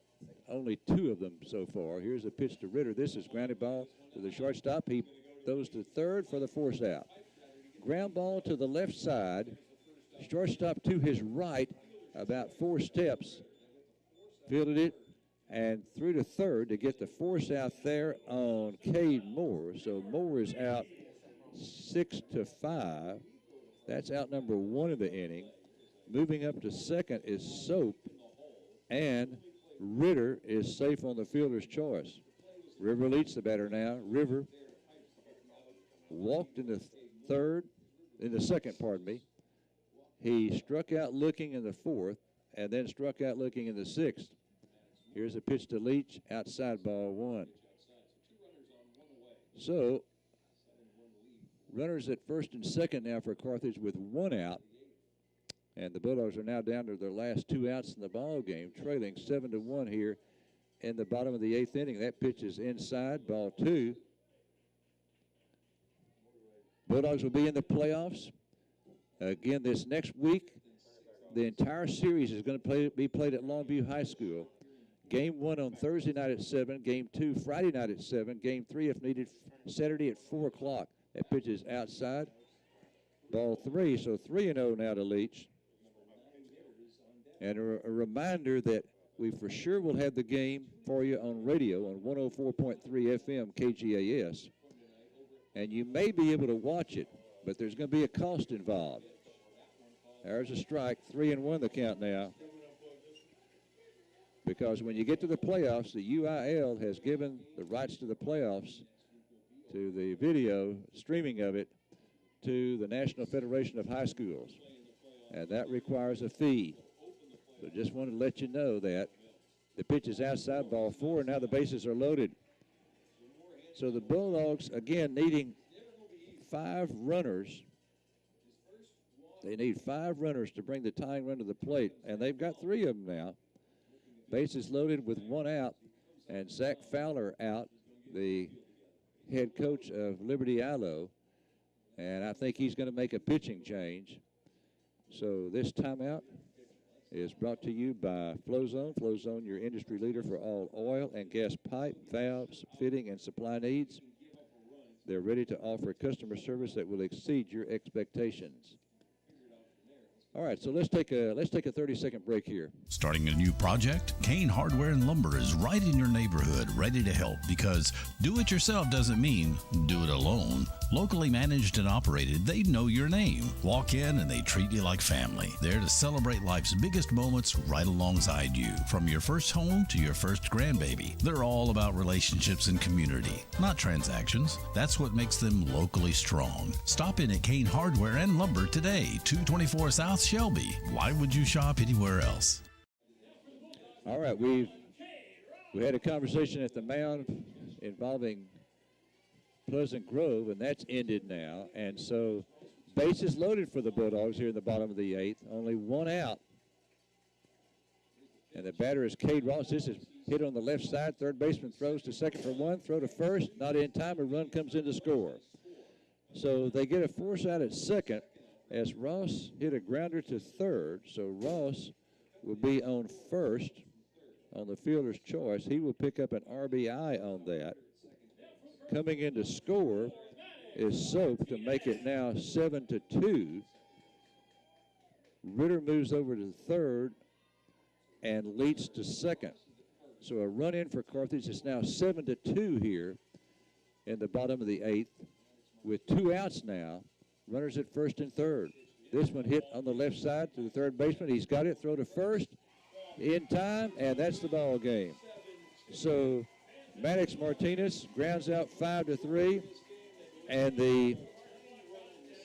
only 2 of them so far. Here's a pitch to Ritter. This is grounded ball to the shortstop. He throws to 3rd for the force out. Ground ball to the left side. Shortstop to his right, about 4 steps. Fielded it and threw to 3rd to get the force out there on Cade Moore. So Moore is out 6-5. That's out number 1 of the inning. Moving up to 2nd is Soap, and Ritter is safe on the fielder's choice. River leads the batter now. River walked in the 2nd, pardon me. He struck out looking in the 4th and then struck out looking in the 6th. Here's a pitch to Leach, outside ball 1. So, runners at 1st and 2nd now for Carthage with 1 out. And the Bulldogs are now down to their last 2 outs in the ball game, trailing 7-1 here in the bottom of the 8th inning. That pitch is inside, ball 2. Bulldogs will be in the playoffs. Again, this next week, the entire series is going to be played at Longview High School. Game 1 on Thursday night at 7, Game 2 Friday night at 7, Game 3, if needed, Saturday at 4 o'clock. That pitch is outside, ball 3. So 3-0 now to Leach. And a reminder that we for sure will have the game for you on radio on 104.3 FM KGAS. And you may be able to watch it, but there's going to be a cost involved. There's a strike, 3-1 the count now. Because when you get to the playoffs, the UIL has given the rights to the playoffs, to the video streaming of it, to the National Federation of High Schools. And that requires a fee. So just wanted to let you know that. The pitch is outside, ball 4, and now the bases are loaded. So the Bulldogs, again, needing 5 runners. They need 5 runners to bring the tying run to the plate, and they've got 3 of them now. Bases loaded with 1 out. and Zach Fowler out, the head coach of Liberty Aloe, and I think he's going to make a pitching change. So this timeout is brought to you by FlowZone. FlowZone, your industry leader for all oil and gas pipe, valves, fitting, and supply needs. They're ready to offer customer service that will exceed your expectations. All right, so let's take a 30-second break here. Starting a new project? Kane Hardware and Lumber is right in your neighborhood, ready to help, because do it yourself doesn't mean do it alone. Locally managed and operated, they know your name. Walk in and they treat you like family. There to celebrate life's biggest moments right alongside you. From your first home to your first grandbaby. They're all about relationships and community, not transactions. That's what makes them locally strong. Stop in at Kane Hardware and Lumber today, 224 South Shelby. Why would you shop anywhere else? All right, we had a conversation at the mound involving Pleasant Grove, and that's ended now. And so bases loaded for the Bulldogs here in the bottom of the 8th. Only one out. And the batter is Cade Ross. This is hit on the left side. Third baseman throws to second for one. Throw to first. Not in time. A run comes in to score. So they get a force out at second as Ross hit a grounder to third. So Ross will be on first on the fielder's choice. He will pick up an RBI on that. Coming in to score is Soap to make it now 7-2. Ritter moves over to third and leads to second. So a run in for Carthage. It's now 7-2 here in the bottom of the 8th with 2 outs now. Runners at first and third. This one hit on the left side to the third baseman. He's got it. Throw to first in time, and that's the ball game. So Maddox Martinez grounds out 5-3, and the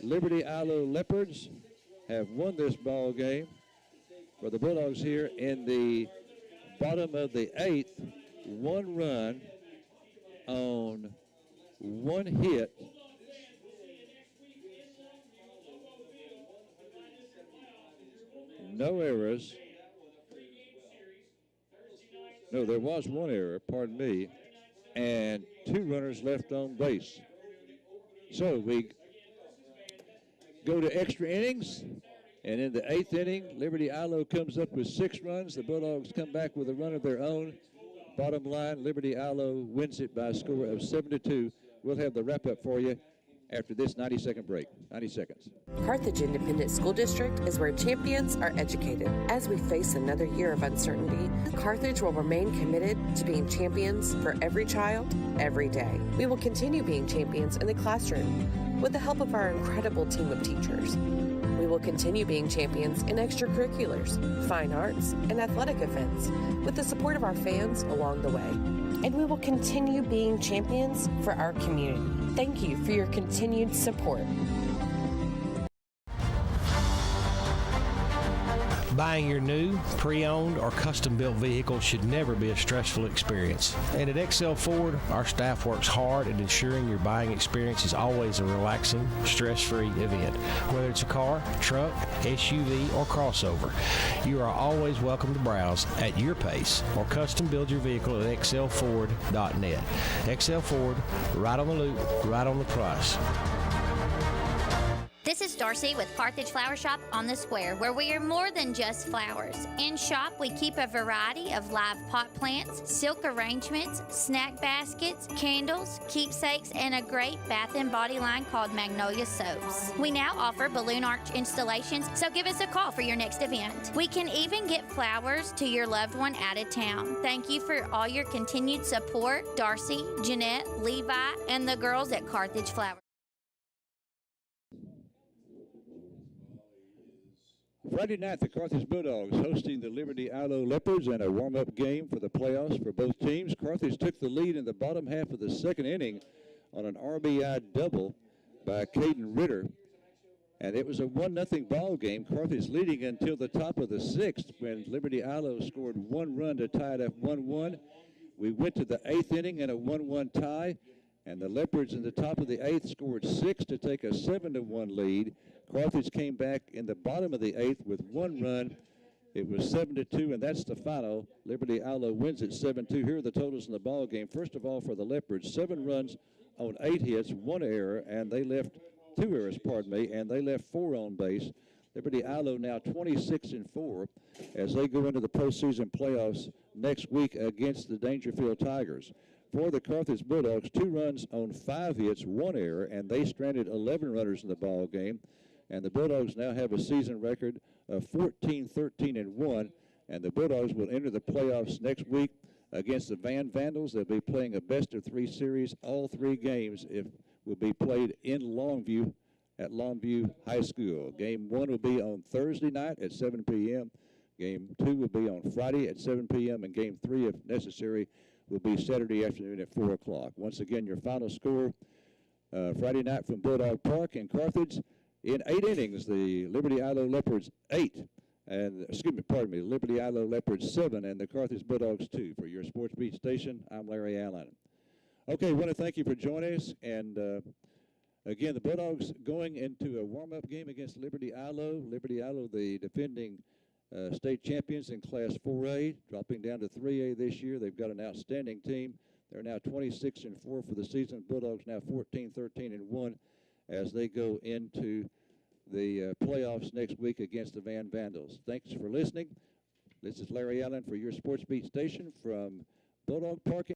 Liberty Aloe Leopards have won this ball game for the Bulldogs here in the bottom of the 8th. 1 run on 1 hit. No errors. No, there was 1 error, pardon me, and 2 runners left on base. So we go to extra innings, and in the 8th inning, Liberty Aloe comes up with 6 runs. The Bulldogs come back with a run of their own. Bottom line, Liberty Aloe wins it by a score of 7-2. We'll have the wrap-up for you after this 90-second break. 90 seconds. Carthage Independent School District is where champions are educated. As we face another year of uncertainty, Carthage will remain committed to being champions for every child, every day. We will continue being champions in the classroom with the help of our incredible team of teachers. We will continue being champions in extracurriculars, fine arts, and athletic events with the support of our fans along the way. And we will continue being champions for our community. Thank you for your continued support. Buying your new, pre-owned, or custom-built vehicle should never be a stressful experience. And at XL Ford, our staff works hard at ensuring your buying experience is always a relaxing, stress-free event. Whether it's a car, truck, SUV, or crossover, you are always welcome to browse at your pace or custom build your vehicle at xlford.net. XL Ford, right on the loop, right on the price. This is Darcy with Carthage Flower Shop on the Square, where we are more than just flowers. In shop, we keep a variety of live pot plants, silk arrangements, snack baskets, candles, keepsakes, and a great bath and body line called Magnolia Soaps. We now offer balloon arch installations, so give us a call for your next event. We can even get flowers to your loved one out of town. Thank you for all your continued support, Darcy, Jeanette, Levi, and the girls at Carthage Flower. Friday night, the Carthage Bulldogs hosting the Liberty Aloe Leopards in a warm-up game for the playoffs for both teams. Carthage took the lead in the bottom half of the 2nd inning on an RBI double by Caden Ritter. And it was a 1-0 ball game. Carthage leading until the top of the 6th when Liberty Aloe scored 1 run to tie it up 1-1. We went to the 8th inning in a 1-1 tie, and the Leopards in the top of the 8th scored 6 to take a 7-1 lead. Carthage came back in the bottom of the 8th with 1 run It was 7-2, and that's the final. Liberty Ilo wins it 7-2. Here are the totals in the ball game. First of all, for the Leopards, 7 runs on 8 hits, 1 error, and they left 2 errors, and they left 4 on base. Liberty Ilo now 26-4 as they go into the postseason playoffs next week against the Dangerfield Tigers. For the Carthage Bulldogs, 2 runs on 5 hits, 1 error, and they stranded 11 runners in the ball game. And the Bulldogs now have a season record of 14-13-1, and the Bulldogs will enter the playoffs next week against the Van Vandals. They'll be playing a best-of-3 series. All 3 games will be played in Longview at Longview High School. Game 1 will be on Thursday night at 7 p.m. Game 2 will be on Friday at 7 p.m., and Game 3, if necessary, will be Saturday afternoon at 4 o'clock. Once again, your final score Friday night from Bulldog Park in Carthage. In 8 innings, the Liberty Ilo Leopards 8, and Liberty Ilo Leopards 7, and the Carthage Bulldogs 2. For your Sports Beat station, I'm Larry Allen. Okay, I want to thank you for joining us, and again, the Bulldogs going into a warm-up game against Liberty Ilo. Liberty Ilo, the defending state champions in Class 4A, dropping down to 3A this year. They've got an outstanding team. They're now 26-4 for the season. Bulldogs now 14-13-1 as they go into the playoffs next week against the Van Vandals. Thanks for listening. This is Larry Allen for your Sports Beat station from Bulldog Park.